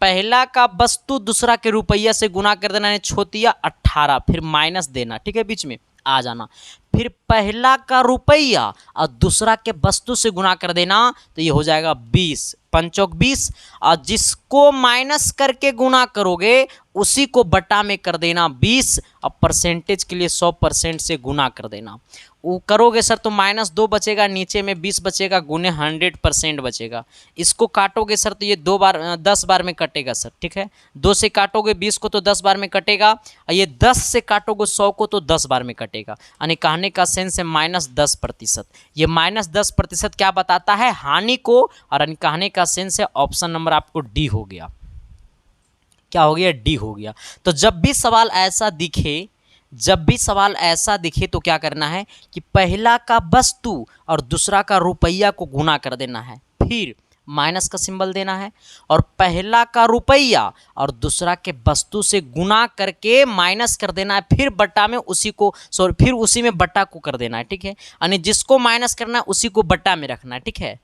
पहला का वस्तु दूसरा के रुपया से गुना कर देना, यानी छोटिया 18, फिर माइनस देना। ठीक है, बीच में आ जाना। फिर पहला का रुपया और दूसरा के वस्तु से गुना कर देना, तो ये हो जाएगा 20, 5 × 20, और जिसको माइनस करके गुना करोगे उसी को बटा में कर देना 20, और परसेंटेज के लिए 100% से गुना कर देना। वो करोगे सर तो -2 बचेगा, नीचे में 20 बचेगा, गुने 100% बचेगा। इसको काटोगे सर तो ये 10 बार में कटेगा सर। ठीक है, 2 से काटोगे 20 को तो 10 बार में कटेगा, और ये 10 से काटोगे 100 को तो 10 बार में कटेगा। यानी कहने का सेंस है -10%। ये -10% क्या बताता है, हानि को, और कहने का सेंस है ऑप्शन नंबर आपको डी हो गया। क्या हो गया, डी हो गया। तो जब भी सवाल ऐसा दिखे जब भी सवाल ऐसा दिखे तो क्या करना है कि पहला का वस्तु और दूसरा का रुपया को गुना कर देना है, फिर माइनस का सिंबल देना है, और पहला का रुपया और दूसरा के वस्तु से गुना करके माइनस कर देना है, फिर बट्टा में उसी को फिर उसी में बट्टा को कर देना है। ठीक है, यानी जिसको माइनस करना है उसी को बट्टा में रखना है। ठीक है,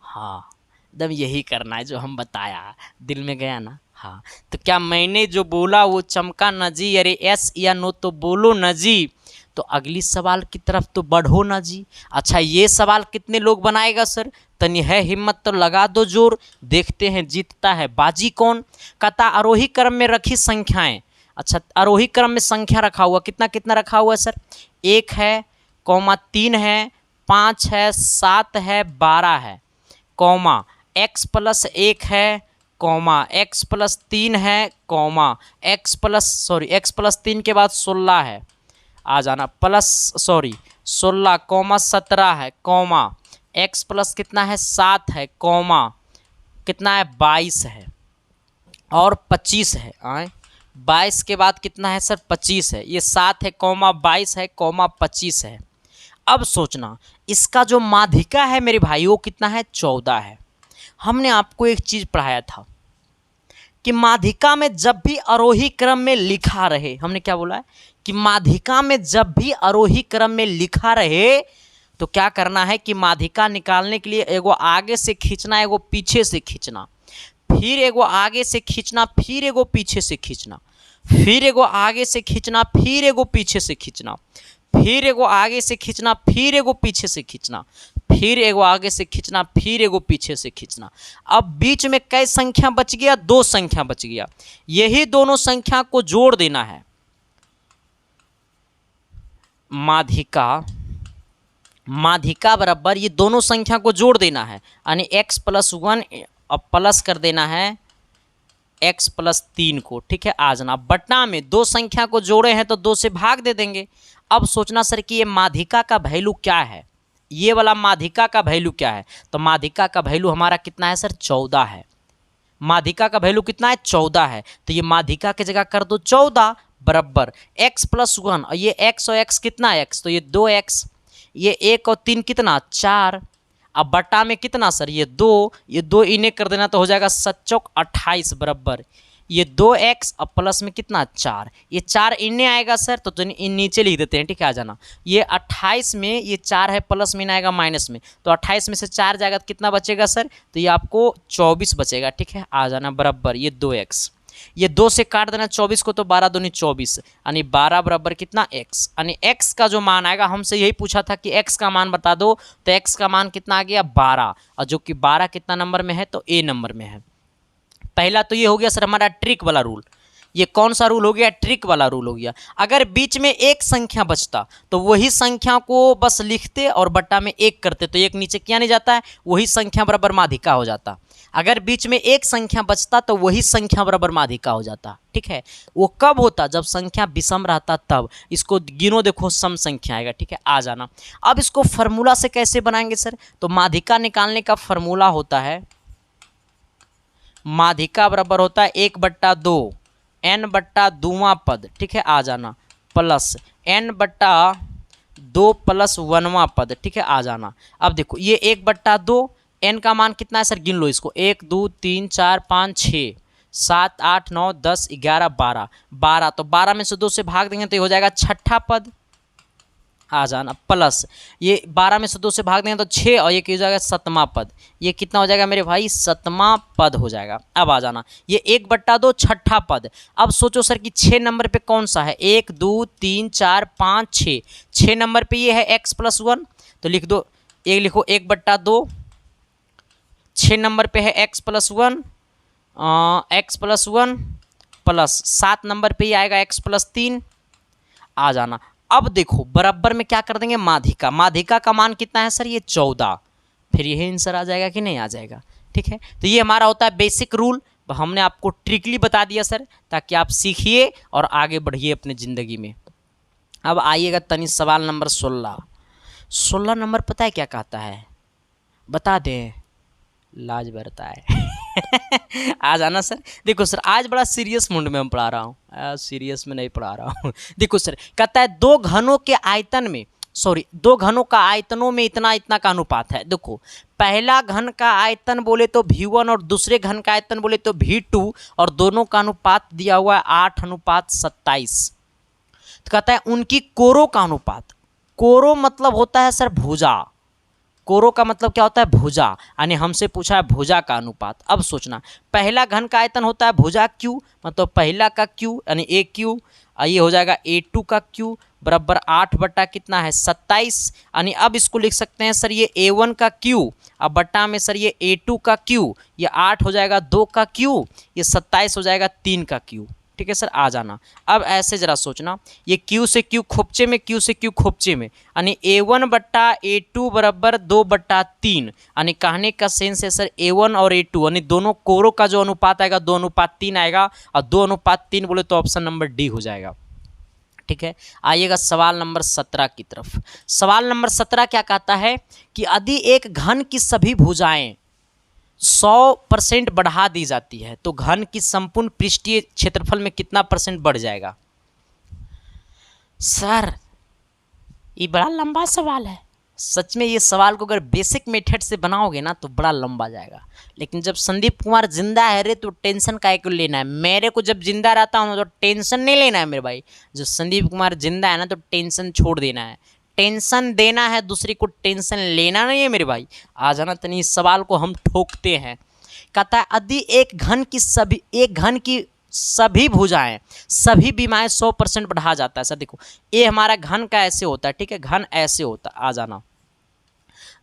हाँ एकदम यही करना है जो हम बताया, दिल में गया ना। हाँ, तो क्या मैंने जो बोला वो चमका न जी? अरे यस या नो तो बोलो न जी। तो अगली सवाल की तरफ तो बढ़ो ना जी। अच्छा, ये सवाल कितने लोग बनाएगा सर? तनी है हिम्मत तो लगा दो जोर, देखते हैं जीतता है बाजी कौन। कहता आरोही क्रम में रखी संख्याएं। अच्छा, आरोही क्रम में संख्या रखा हुआ, कितना कितना रखा हुआ है सर? 1 है, कौमा 3 है, 5 है, 7 है, 12 है, कौमा x प्लस 1 है, कौमा x प्लस 3 है, कौमा x प्लस 3 के बाद 16 है, आ जाना प्लस 16 कौमा 17 है, कौमा x प्लस कितना है 7 है, कौमा कितना है 22 है और 25 है। आए 22 के बाद कितना है सर? 25 है। ये 7 है, कौमा 22 है, कौमा 25 है। अब सोचना, इसका जो माध्यिका है मेरे भाई वो कितना है? 14 है। हमने आपको एक चीज़ पढ़ाया था कि माध्यिका में जब भी आरोही क्रम में लिखा रहे, हमने क्या बोला है कि माध्यिका में जब भी आरोही क्रम में लिखा रहे तो क्या करना है कि माध्यिका निकालने के लिए एगो आगे से खींचना, एगो पीछे से खींचना, फिर एगो आगे से खींचना, फिर एगो पीछे से खींचना, फिर एगो आगे से खींचना, फिर एगो पीछे से खींचना, फिर एगो आगे से खींचना, फिर एगो पीछे से खींचना, फिर एगो आगे से खींचना, फिर एगो पीछे से खींचना। अब बीच में कई संख्या बच गया? 2 संख्या बच गया। यही दोनों संख्या को जोड़ देना है। माध्यिका बराबर ये दोनों संख्या को जोड़ देना है, यानी x प्लस 1 और प्लस कर देना है x प्लस 3 को। ठीक है, आ जाना। बट्टा में 2 संख्या को जोड़े हैं तो 2 से भाग दे देंगे। अब सोचना सर कि ये माध्यिका का वैल्यू क्या है, ये वाला माध्यिका का वैल्यू क्या है? तो माध्यिका का वैल्यू हमारा कितना है सर? 14 है। माध्यिका का वैल्यू कितना है? 14 है। तो ये माध्यिका की जगह कर दो 14 बराबर x प्लस 1, और ये x और x कितना है x? तो ये 2x, ये 1 और 3 कितना? 4। अब बटा में कितना सर? ये 2, ये 2 इन्हें कर देना तो हो जाएगा 7 चौक 28 बराबर ये 2x और प्लस में कितना? 4। ये 4 इन्हें आएगा सर, तो इन नीचे लिख देते हैं। ठीक है, आ जाना। ये 28 में ये 4 है, प्लस में आएगा माइनस में, तो 28 में से 4 जाएगा तो कितना बचेगा सर? तो ये आपको 24 बचेगा। ठीक है, आ जाना बराबर ये 2x, ये 2 से काट देना 24 को, तो 12 दूनी 24, यानी 12 बराबर कितना? x, यानी x का जो मान आएगा, हमसे यही पूछा था कि x का मान बता दो, तो x का मान कितना आ गया? 12, और जो कि 12 कितना नंबर में है? तो a नंबर में है। पहला तो ये हो गया सर हमारा ट्रिक वाला रूल। ये कौन सा रूल हो गया? ट्रिक वाला रूल हो गया। अगर बीच में एक संख्या बचता तो वही संख्या को बस लिखते और बट्टा में 1 करते, तो 1 नीचे क्या नहीं जाता है, वही संख्या बराबर माध्यिका हो जाता। अगर बीच में एक संख्या बचता तो वही संख्या बराबर माध्यिका हो जाता। ठीक है, वो कब होता? जब संख्या विषम रहता तब। इसको गिनो, देखो सम संख्या आएगा। ठीक है, आ जाना। अब इसको फार्मूला से कैसे बनाएंगे सर? तो माध्यिका निकालने का फार्मूला होता है, माध्यिका बराबर होता है 1/2 n बट्टा 2वां पद। ठीक है, आ जाना, प्लस n/2 प्लस 1वां पद। ठीक है, आ जाना। अब देखो ये 1/2, n का मान कितना है सर? गिन लो इसको, 1 2 3 4 5 6 7 8 9 10 11 12 12, तो 12 में से 2 से भाग देंगे तो ये हो जाएगा 6ठा पद। आ जाना, प्लस ये 12 में से 2 से भाग देंगे तो 6, और ये हो जाएगा 7वां पद। ये कितना हो जाएगा मेरे भाई? 7वां पद हो जाएगा। अब आ जाना, ये 1/2 6ठा पद। अब सोचो सर कि 6 नंबर पे कौन सा है? 1 2 3 4 5 6, 6 नंबर पे ये है x प्लस 1, तो लिख दो, एक लिखो 1/2, 6 नंबर पे है x plus 1, x plus 1 plus 7 number पे ही आएगा x प्लस 3। आ जाना। अब देखो बराबर में क्या कर देंगे? माध्यिका। माध्यिका का मान कितना है सर? ये 14। फिर यही आंसर आ जाएगा कि नहीं आ जाएगा? ठीक है, तो ये हमारा होता है बेसिक रूल। हमने आपको ट्रिकली बता दिया सर, ताकि आप सीखिए और आगे बढ़िए अपने ज़िंदगी में। अब आइएगा तनी सवाल नंबर 16। 16 नंबर पता है क्या कहता है? बता दें, लाज बरता है। आ जाना सर। देखो सर आज बड़ा सीरियस मूड में हम पढ़ा रहा हूँ, सीरियस में नहीं पढ़ा रहा हूँ। देखो सर कहता है दो घनों के आयतन में, सॉरी दो घनों का आयतनों में इतना इतना का अनुपात है। देखो पहला घन का आयतन बोले तो V1 और दूसरे घन का आयतन बोले तो V2 और दोनों का अनुपात दिया हुआ है 8:27। तो कहता है उनकी कोरों का अनुपात, कोरों मतलब होता है सर भुजा, कोरों का मतलब क्या होता है भुजा, यानी हमसे पूछा है भुजा का अनुपात। अब सोचना पहला घन का आयतन होता है भुजा Q, मतलब पहला का Q यानी AQ, ये हो जाएगा A2 का Q बराबर 8 बटा कितना है 27, यानी अब इसको लिख सकते हैं सर ये A1 का Q, अब बटा में सर ये A2 का Q, ये 8 हो जाएगा 2 का Q, ये 27 हो जाएगा 3 का Q। ठीक है सर आ जाना। अब ऐसे जरा सोचना ये Q से Q खोपचे में, Q से Q खोपचे में, यानी A1 बट्टा A2 बराबर 2/3, यानी कहने का सेंस है सर A1 और A2 यानी दोनों कोरों का जो अनुपात आएगा 2:3 आएगा, और 2:3 बोले तो ऑप्शन नंबर डी हो जाएगा। ठीक है आइएगा सवाल नंबर 17 की तरफ। सवाल नंबर 17 क्या कहता है कि यदि एक घन की सभी भुजाएं 100% बढ़ा दी जाती है तो घन की संपूर्ण पृष्ठीय क्षेत्रफल में कितना % बढ़ जाएगा। सर ये बड़ा लंबा सवाल है, सच में ये सवाल को अगर बेसिक मेथड से बनाओगे ना तो बड़ा लंबा जाएगा, लेकिन जब संदीप कुमार जिंदा है रे तो टेंशन काहे को लेना है। मेरे को जब जिंदा रहता हूँ तो टेंशन नहीं लेना है मेरे भाई, जब संदीप कुमार जिंदा है ना तो टेंशन छोड़ देना है, टेंशन देना है दूसरे को, टेंशन लेना नहीं है मेरे भाई। आ जाना तनी इस सवाल को हम ठोकते हैं। कहता है यदि एक घन की सभी भुजाएं सभी बीमाएं 100% बढ़ा जाता है। सर देखो ये हमारा घन का ऐसे होता है, ठीक है घन ऐसे होता है, आ जाना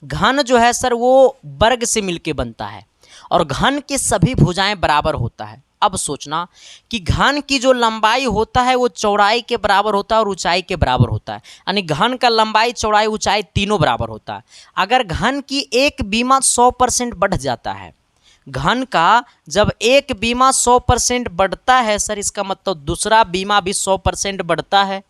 घन जो है सर वो वर्ग से मिलके बनता है और घन की सभी भुजाएं बराबर होता है। अब सोचना कि घन की जो लंबाई होता है वो चौड़ाई के बराबर होता है और ऊंचाई के बराबर होता है, यानी घन का लंबाई चौड़ाई ऊंचाई तीनों बराबर होता है। अगर घन की एक बीमा 100% बढ़ जाता है, घन का जब एक बीमा 100% बढ़ता है सर इसका मतलब दूसरा बीमा भी 100% बढ़ता है।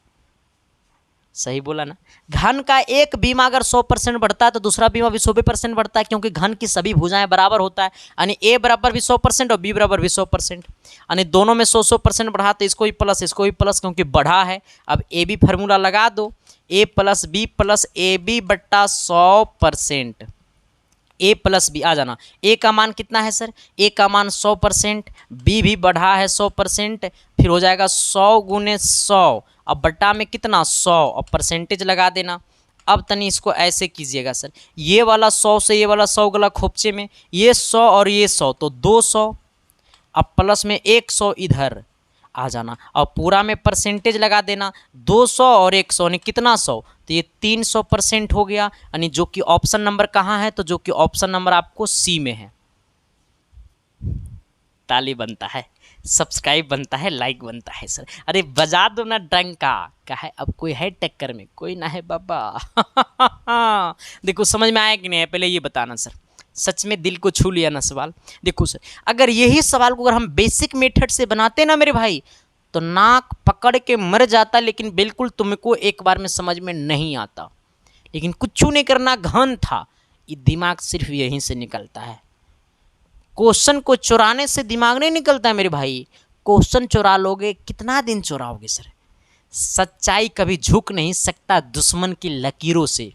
सही बोला ना, घन का एक बीमा अगर 100% बढ़ता है तो दूसरा बीमा भी 100% बढ़ता है, क्योंकि घन की सभी भुजाएं बराबर होता है, यानी ए बराबर भी 100% और बी बराबर भी 100%, यानी दोनों में 100% बढ़ा तो इसको भी प्लस इसको भी प्लस, क्योंकि बढ़ा है। अब ए बी फार्मूला लगा दो, A plus B plus A B बट्टा 100%, ए प्लस बी आ जाना। ए का मान कितना है सर, ए का मान 100%, बी भी बढ़ा है 100%, फिर हो जाएगा 100 गुने 100, अब बट्टा में कितना 100 और परसेंटेज लगा देना। अब तनी इसको ऐसे कीजिएगा सर, ये वाला 100 से ये वाला 100 गला खोपचे में, ये 100 और ये 100 तो 200, अब प्लस में 100 इधर आ जाना और पूरा में परसेंटेज लगा देना, 200 और 100 यानी कितना 100, तो ये 300% हो गया, यानी जो कि ऑप्शन नंबर कहाँ है, तो जो कि ऑप्शन नंबर आपको सी में है। ताली बनता है, सब्सक्राइब बनता है, लाइक बनता है सर। अरे बजा दो ना डंका, क्या है अब कोई है टक्कर में, कोई ना है बाबा। देखो समझ में आया कि नहीं है, पहले ये बताना सर, सच में दिल को छू लिया ना सवाल। देखो सर अगर यही सवाल को अगर हम बेसिक मेथड से बनाते ना मेरे भाई तो नाक पकड़ के मर जाता, लेकिन बिल्कुल तुमको एक बार में समझ में नहीं आता। लेकिन कुछ नहीं करना, घन था, ये दिमाग सिर्फ यहीं से निकलता है। क्वेश्चन को चुराने से दिमाग नहीं निकलता है मेरे भाई, क्वेश्चन चुरा लोगे कितना दिन चुराओगे सर। सच्चाई कभी झुक नहीं सकता दुश्मन की लकीरों से,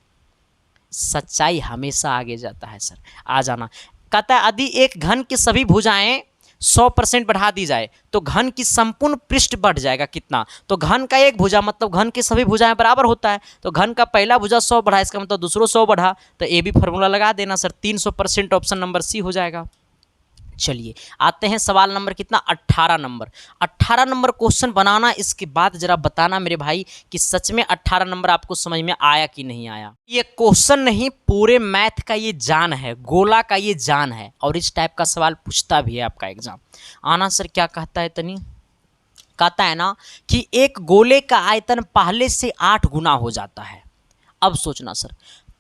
सच्चाई हमेशा आगे जाता है सर। आ जाना कहता है यदि एक घन की सभी भुजाएं 100% बढ़ा दी जाए तो घन की संपूर्ण पृष्ठ बढ़ जाएगा कितना, तो घन का एक भुजा मतलब घन की सभी भुजाएं बराबर होता है, तो घन का पहला भुजा 100 बढ़ा इसका मतलब दूसरों 100 बढ़ा, तो ए भी फार्मूला लगा देना सर, 300% ऑप्शन नंबर सी हो जाएगा। चलिए आते हैं सवाल नंबर कितना 18 नंबर। 18 नंबर क्वेश्चन बनाना, इसके बाद जरा बताना मेरे भाई कि सच में 18 नंबर आपको समझ में आया कि नहीं आया। ये क्वेश्चन नहीं, पूरे मैथ का ये जान है, गोला का ये जान है, और इस टाइप का सवाल पूछता भी है आपका एग्जाम। आना सर क्या कहता है तनी, कहता है ना कि एक गोले का आयतन पहले से 8 गुना हो जाता है। अब सोचना सर,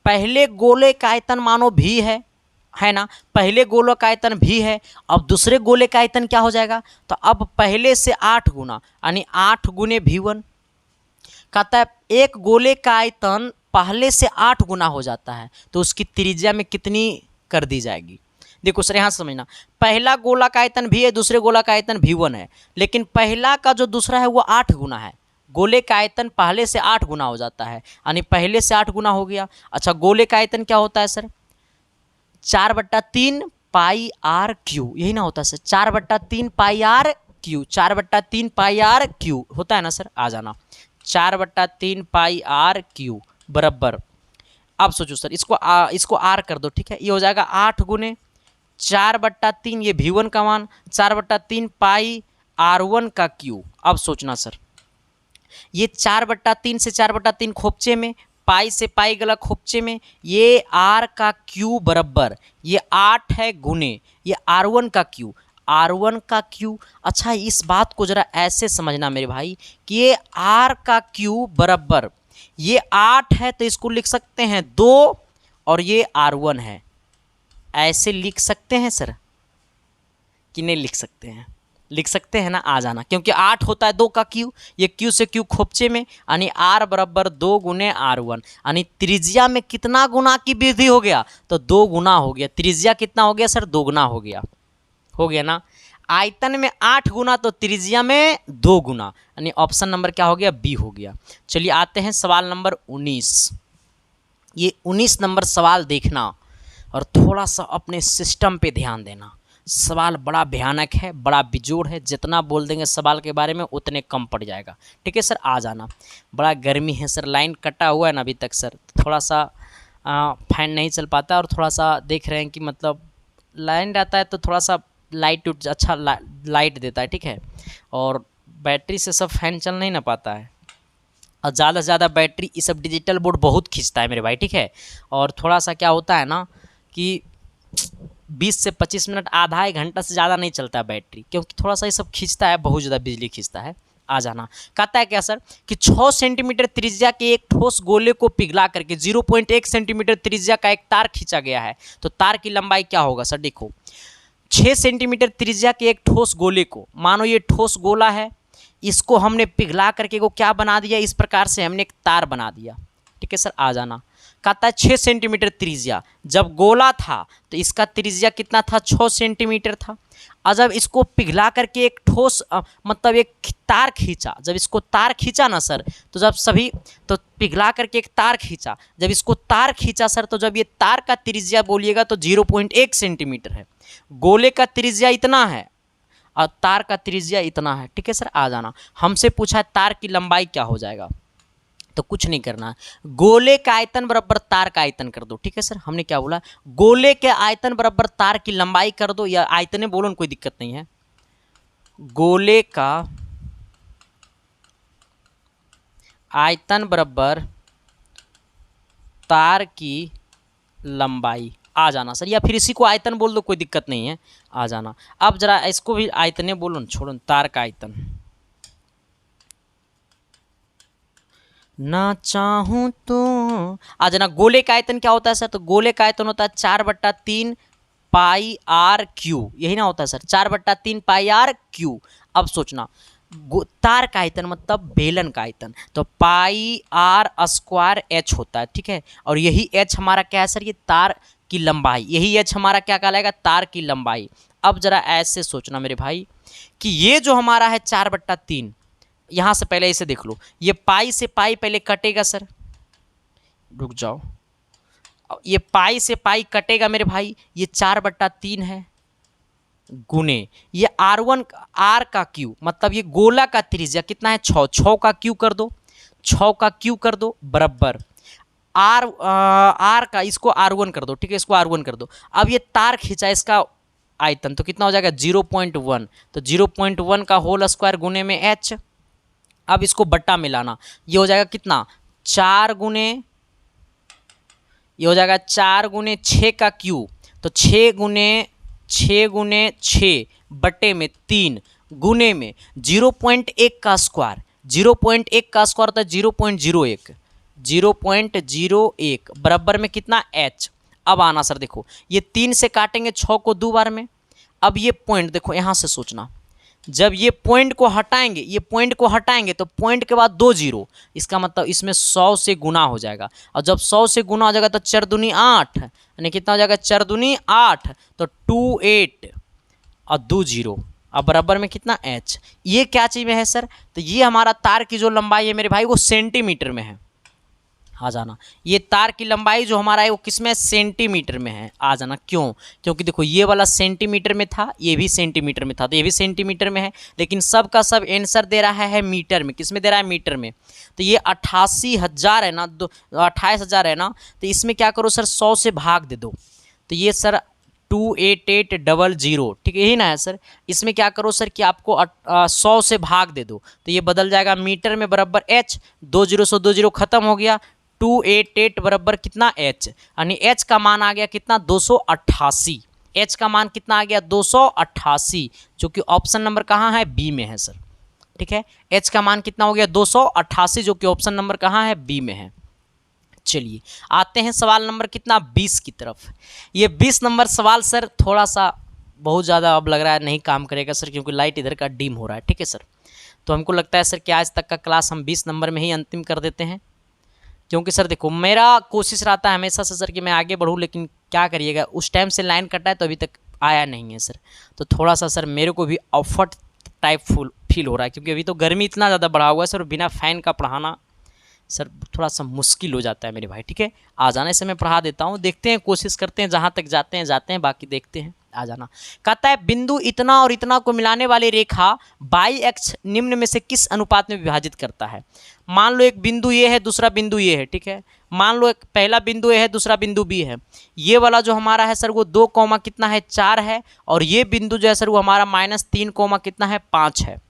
पहले गोले का आयतन मानो भी है ना, पहले गोले का आयतन भी है, अब दूसरे गोले का आयतन क्या हो जाएगा, तो अब पहले से 8 गुना यानी 8 गुने V1। कहता है एक गोले का आयतन पहले से 8 गुना हो जाता है तो उसकी त्रिज्या में कितनी कर दी जाएगी। देखो सर यहाँ समझना, पहला गोला का आयतन भी है, दूसरे गोला का आयतन भी 1 है, लेकिन पहला का जो दूसरा है वो 8 गुना है। गोले का आयतन पहले से 8 गुना हो जाता है, यानी पहले से 8 गुना हो गया। अच्छा, गोले का आयतन क्या होता है सर? 4/3 पाई आर क्यू, यही ना होता है sir? 4/3 pi r cube, 4/3 pi r cube होता है ना सर? आ जाना, 4/3 पाई आर क्यू बराबर। अब सोचो सर, इसको आर कर दो, ठीक है? ये हो जाएगा 8 गुने 4/3, ये V1 का मान 4/3 पाई R1 का क्यू। अब सोचना सर, ये 4/3 से 4/3 खोपचे में, पाई से पाई गला खोपचे में, ये R का क्यू बराबर ये 8 है गुने ये R1 का क्यू, R1 का क्यू। अच्छा, इस बात को जरा ऐसे समझना मेरे भाई कि ये R का क्यू बराबर ये 8 है, तो इसको लिख सकते हैं 2 और ये R1 है। ऐसे लिख सकते हैं सर कि नहीं लिख सकते हैं? लिख सकते हैं ना? आ जाना, क्योंकि 8 होता है 2 का क्यू, ये क्यू से क्यू खोपचे में, यानी R बराबर 2 गुने R1, यानी त्रिज्या में कितना गुना की वृद्धि हो गया? तो 2 गुना हो गया। त्रिज्या कितना हो गया सर? 2 गुना हो गया। हो गया ना? आयतन में 8 गुना तो त्रिज्या में 2 गुना, यानी ऑप्शन नंबर क्या हो गया? बी हो गया। चलिए आते हैं सवाल नंबर 19। ये 19 नंबर सवाल देखना और थोड़ा सा अपने सिस्टम पे ध्यान देना। सवाल बड़ा भयानक है, बड़ा बेजोड़ है, जितना बोल देंगे सवाल के बारे में उतने कम पड़ जाएगा। ठीक है सर? आ जाना। बड़ा गर्मी है सर, लाइन कटा हुआ है ना अभी तक सर, थोड़ा सा फैन नहीं चल पाता, और थोड़ा सा देख रहे हैं कि मतलब लाइन रहता है तो थोड़ा सा लाइट अच्छा लाइट देता है, ठीक है? और बैटरी से सब फैन चल नहीं ना पाता है, और ज़्यादा से ज़्यादा बैटरी ये सब डिजिटल बोर्ड बहुत खींचता है मेरे भाई, ठीक है? और थोड़ा सा क्या होता है ना कि 20 से 25 मिनट, आधा 1 घंटा से ज़्यादा नहीं चलता है बैटरी, क्योंकि थोड़ा सा ये सब खींचता है, बहुत ज़्यादा बिजली खींचता है। आ जाना। कहता है क्या सर कि 6 सेंटीमीटर त्रिज्या के एक ठोस गोले को पिघला करके 0.1 सेंटीमीटर त्रिज्या का एक तार खींचा गया है, तो तार की लंबाई क्या होगा सर? देखो, 6 सेंटीमीटर त्रिज्या के एक ठोस गोले को, मानो ये ठोस गोला है, इसको हमने पिघला करके को क्या बना दिया? इस प्रकार से हमने एक तार बना दिया। ठीक है सर? आ जाना। कहता है 6 सेंटीमीटर त्रिज्या, जब गोला था तो इसका त्रिज्या कितना था? 6 सेंटीमीटर था। और जब इसको पिघला करके एक ठोस मतलब एक तार खींचा, जब इसको तार खींचा ना सर, तो जब सभी तो पिघला करके एक तार खींचा, जब इसको तार खींचा सर, तो जब ये तार का त्रिज्या बोलिएगा तो 0.1 सेंटीमीटर है। गोले का त्रिज्या इतना है और तार का त्रिज्या इतना है। ठीक है सर? आ जाना। हमसे पूछा है तार की लंबाई क्या हो जाएगा, तो कुछ नहीं करना है, गोले का आयतन बराबर तार का आयतन कर दो। ठीक है सर? हमने क्या बोला? गोले के आयतन बराबर तार की लंबाई कर दो, या आयतने बोलो ना, कोई दिक्कत नहीं है। गोले का आयतन बराबर तार की लंबाई। आ जाना सर, या फिर इसी को आयतन बोल दो, कोई दिक्कत नहीं है। आ जाना। अब जरा इसको भी आयतने बोलो ना, छोड़ो, तार का आयतन। ना चाहूं तो आ जाना। गोले का आयतन क्या होता है सर? तो गोले का आयतन होता है 4/3 पाई आर क्यू, यही ना होता है सर? 4/3 pi r Q. अब सोचना, तार का आयतन मतलब बेलन का आयतन, तो पाई आर स्क्वायर एच होता है। ठीक है? और यही एच हमारा क्या है सर? ये तार की लंबाई, यही एच हमारा क्या कहलाएगा? तार की लंबाई। अब जरा ऐसे सोचना मेरे भाई कि ये जो हमारा है 4/3, यहाँ से पहले इसे देख लो, ये पाई से पाई पहले कटेगा सर, रुक जाओ, ये पाई से पाई कटेगा मेरे भाई, ये 4/3 है गुने ये R1 आर का क्यू, मतलब ये गोला का त्रिज्या कितना है? 6। 6 का क्यू कर दो, 6 का क्यू कर दो बराबर आर का, इसको R1 कर दो। ठीक है? इसको R1 कर दो। अब ये तार खींचा, इसका आयतन तो कितना हो जाएगा? 0.1, तो 0.1 का होल स्क्वायर गुने में एच। अब इसको बट्टा मिलाना, ये हो जाएगा कितना? 4 गुने, ये हो जाएगा 4 गुने 6 का क्यू, तो 6 गुने 6 बट्टे में 3 गुने में 0.1 का स्क्वायर, 0.1 का स्क्वायर होता है 0.01, 0.01 बराबर में कितना? एच। अब आना सर, देखो ये 3 से काटेंगे 6 को 2 बार में। अब ये पॉइंट देखो, यहाँ से सोचना, जब ये पॉइंट को हटाएंगे, ये पॉइंट को हटाएंगे तो पॉइंट के बाद 2 जीरो, इसका मतलब इसमें 100 से गुना हो जाएगा। और जब 100 से गुना हो जाएगा तो 4 दूनी 8, यानी कितना हो जाएगा 4 दूनी 8, तो 28 और 2 जीरो, अब बराबर में कितना h। ये क्या चीज़ में है सर, तो ये हमारा तार की जो लंबाई है मेरे भाई वो सेंटीमीटर में है। आ जाना, ये तार की लंबाई जो हमारा है वो किस में, सेंटीमीटर में है। आ जाना, क्यों, क्योंकि देखो ये वाला सेंटीमीटर में था, ये भी सेंटीमीटर में था, तो ये भी सेंटीमीटर में है, लेकिन सब का सब आंसर दे रहा है मीटर में। किस में दे रहा है, मीटर में। तो ये 88,000 है ना, 28,000 है ना, तो इसमें क्या करो सर, 100 से भाग दे दो, तो ये सर 28800, ठीक है, यही ना है सर। इसमें क्या करो सर कि आपको 100 से भाग दे दो, तो ये बदल जाएगा मीटर में बराबर h, 2 जीरो से 2 जीरो खत्म हो गया, 288 बराबर कितना h, यानी h का मान आ गया कितना, 288। h का मान कितना आ गया, 288, जो कि ऑप्शन नंबर कहाँ है, बी में है सर। ठीक है, h का मान कितना हो गया, 288, जो कि ऑप्शन नंबर कहाँ है, बी में है। चलिए आते हैं सवाल नंबर कितना, 20 की तरफ। ये 20 नंबर सवाल सर थोड़ा सा बहुत ज़्यादा अब लग रहा है नहीं काम करेगा सर, क्योंकि लाइट इधर का डिम हो रहा है। ठीक है सर, तो हमको लगता है सर कि आज तक का क्लास हम 20 नंबर में ही अंतिम कर देते हैं, क्योंकि सर देखो मेरा कोशिश रहता है हमेशा से सर कि मैं आगे बढ़ूँ, लेकिन क्या करिएगा, उस टाइम से लाइन कटा है तो अभी तक आया नहीं है सर। तो थोड़ा सा सर मेरे को भी ऑफर्ट टाइप फील हो रहा है, क्योंकि अभी तो गर्मी इतना ज़्यादा बढ़ा हुआ है सर, बिना फ़ैन का पढ़ाना सर थोड़ा सा मुश्किल हो जाता है मेरे भाई। ठीक है, आ जाने से मैं पढ़ा देता हूँ, देखते हैं, कोशिश करते हैं, जहाँ तक जाते हैं, बाकी देखते हैं। आ जाना, कहता है बिंदु इतना और इतना को मिलाने वाली रेखा बाई एक्स निम्न में से किस अनुपात में विभाजित करता है। मान लो एक बिंदु ये है, दूसरा बिंदु ये है। ठीक है, मान लो एक पहला बिंदु ए है, दूसरा बिंदु बी है। ये वाला जो हमारा है सर वो 2 कोमा कितना है, 4 है, और ये बिंदु जो है सर वो हमारा -3 कोमा कितना है, 5 है।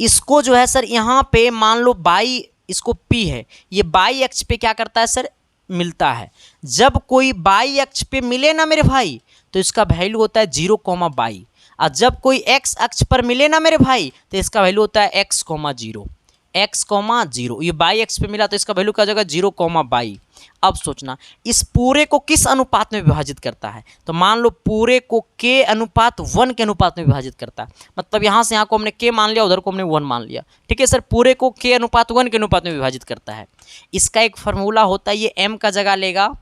इसको जो है सर यहाँ पे मान लो बाई, इसको P है, ये बाई अक्ष पे क्या करता है सर, मिलता है। जब कोई बाई अक्ष पे मिले ना मेरे भाई, तो इसका वैल्यू होता है 0,22, और जब कोई एक्स अक्ष पर मिले ना मेरे भाई, तो इसका वैल्यू होता है x,0, x,0। ये बाई अक्ष पे मिला तो इसका वैल्यू क्या हो जाएगा, 0,22। अब सोचना इस पूरे को किस अनुपात में विभाजित करता है, तो मान लो पूरे को k अनुपात 1 के अनुपात में विभाजित करता है। मतलब यहाँ से यहाँ को हमने k मान लिया, उधर को हमने 1 मान लिया। ठीक है सर, पूरे को k अनुपात 1 के अनुपात में विभाजित करता है। इसका एक फार्मूला होता है, ये m का जगह लेगा,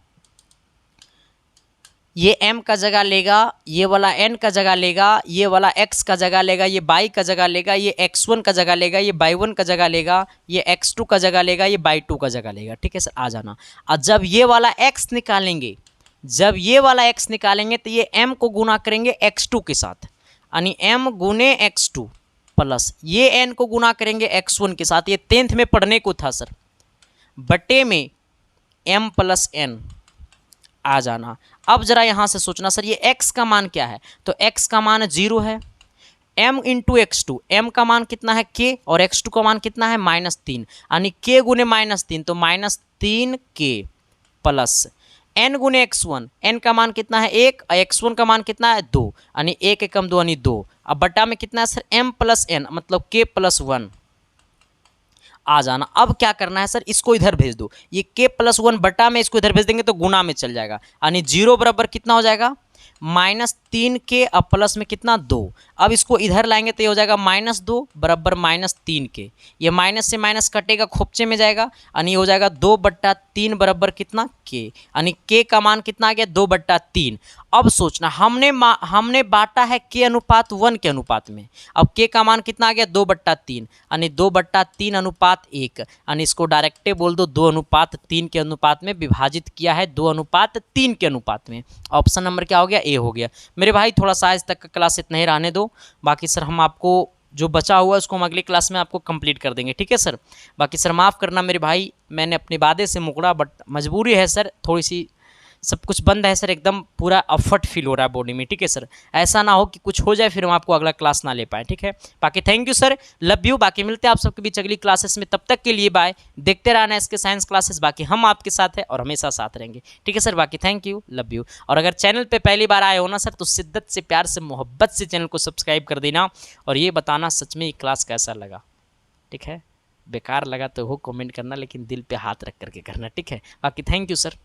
ये m का जगह लेगा, ये वाला n का जगह लेगा, ये वाला x का जगह लेगा, ये बाई का जगह लेगा, ये x1 का जगह लेगा, ये बाई1 का जगह लेगा, ये x2 का जगह लेगा, ये बाई2 का जगह लेगा। ठीक है सर, आ जाना। और जब ये वाला x निकालेंगे, जब ये वाला x निकालेंगे तो ये m को गुना करेंगे x2 के साथ, यानी m गुने x2 प्लस ये n को गुना करेंगे x1 के साथ। ये 10th में पढ़ने को था सर, बटे में m प्लस n। आ जाना। अब जरा यहाँ से सोचना सर ये x का मान क्या है, तो x का मान 0 है, m इंटू x2, m का मान कितना है k, और x2 का मान कितना है -3, यानी k गुने -3 तो -3k प्लस n गुने x1, n का मान कितना है 1 और x1 का मान कितना है 2, यानी 1 एकम 2 यानी 2। अब बट्टा में कितना है सर m प्लस n, मतलब k प्लस 1। आ जाना। अब क्या करना है सर, इसको इधर भेज दो, ये k प्लस 1 बटा में इसको इधर भेज देंगे तो गुना में चल जाएगा, यानी 0 बराबर कितना हो जाएगा -3k और प्लस में कितना 2। अब इसको इधर लाएंगे तो ये हो जाएगा -2 बराबर -3k। ये माइनस से माइनस कटेगा, खोपचे में जाएगा, यानी ये हो जाएगा 2/3 बराबर कितना k, यानी k का मान कितना आ गया 2/3। अब सोचना हमने बांटा है k अनुपात 1 के अनुपात में। अब k का मान कितना आ गया 2/3, यानी 2/3 अनुपात 1, यानी इसको डायरेक्टे बोल दो 2:3 के अनुपात में विभाजित किया है 2:3 के अनुपात में। ऑप्शन नंबर क्या हो गया, ए हो गया। मेरे भाई थोड़ा सा आज तक का क्लास इतना ही रहने दो, बाकी सर हम आपको जो बचा हुआ है उसको हम अगली क्लास में आपको कंप्लीट कर देंगे। ठीक है सर, बाकी सर माफ़ करना मेरे भाई, मैंने अपने वादे से मुकरा, बट मजबूरी है सर, थोड़ी सी सब कुछ बंद है सर, एकदम पूरा अफर्ट फील हो रहा है बॉडी में। ठीक है सर, ऐसा ना हो कि कुछ हो जाए फिर हम आपको अगला क्लास ना ले पाए। ठीक है, बाकी thank you sir, love you. बाकी मिलते हैं आप सबके बीच अगली क्लासेस में, तब तक के लिए बाय। देखते रहना इसके साइंस क्लासेस, बाकी हम आपके साथ हैं और हमेशा साथ रहेंगे। ठीक है सर, बाकी थैंक यू, लव यू। और अगर चैनल पर पहली बार आए हो ना सर, तो शिद्दत से, प्यार से, मोहब्बत से चैनल को सब्सक्राइब कर देना, और ये बताना सच में ये क्लास कैसा लगा। ठीक है, बेकार लगा तो वो कमेंट करना, लेकिन दिल पे हाथ रख करके करना। ठीक है, बाकी थैंक यू सर।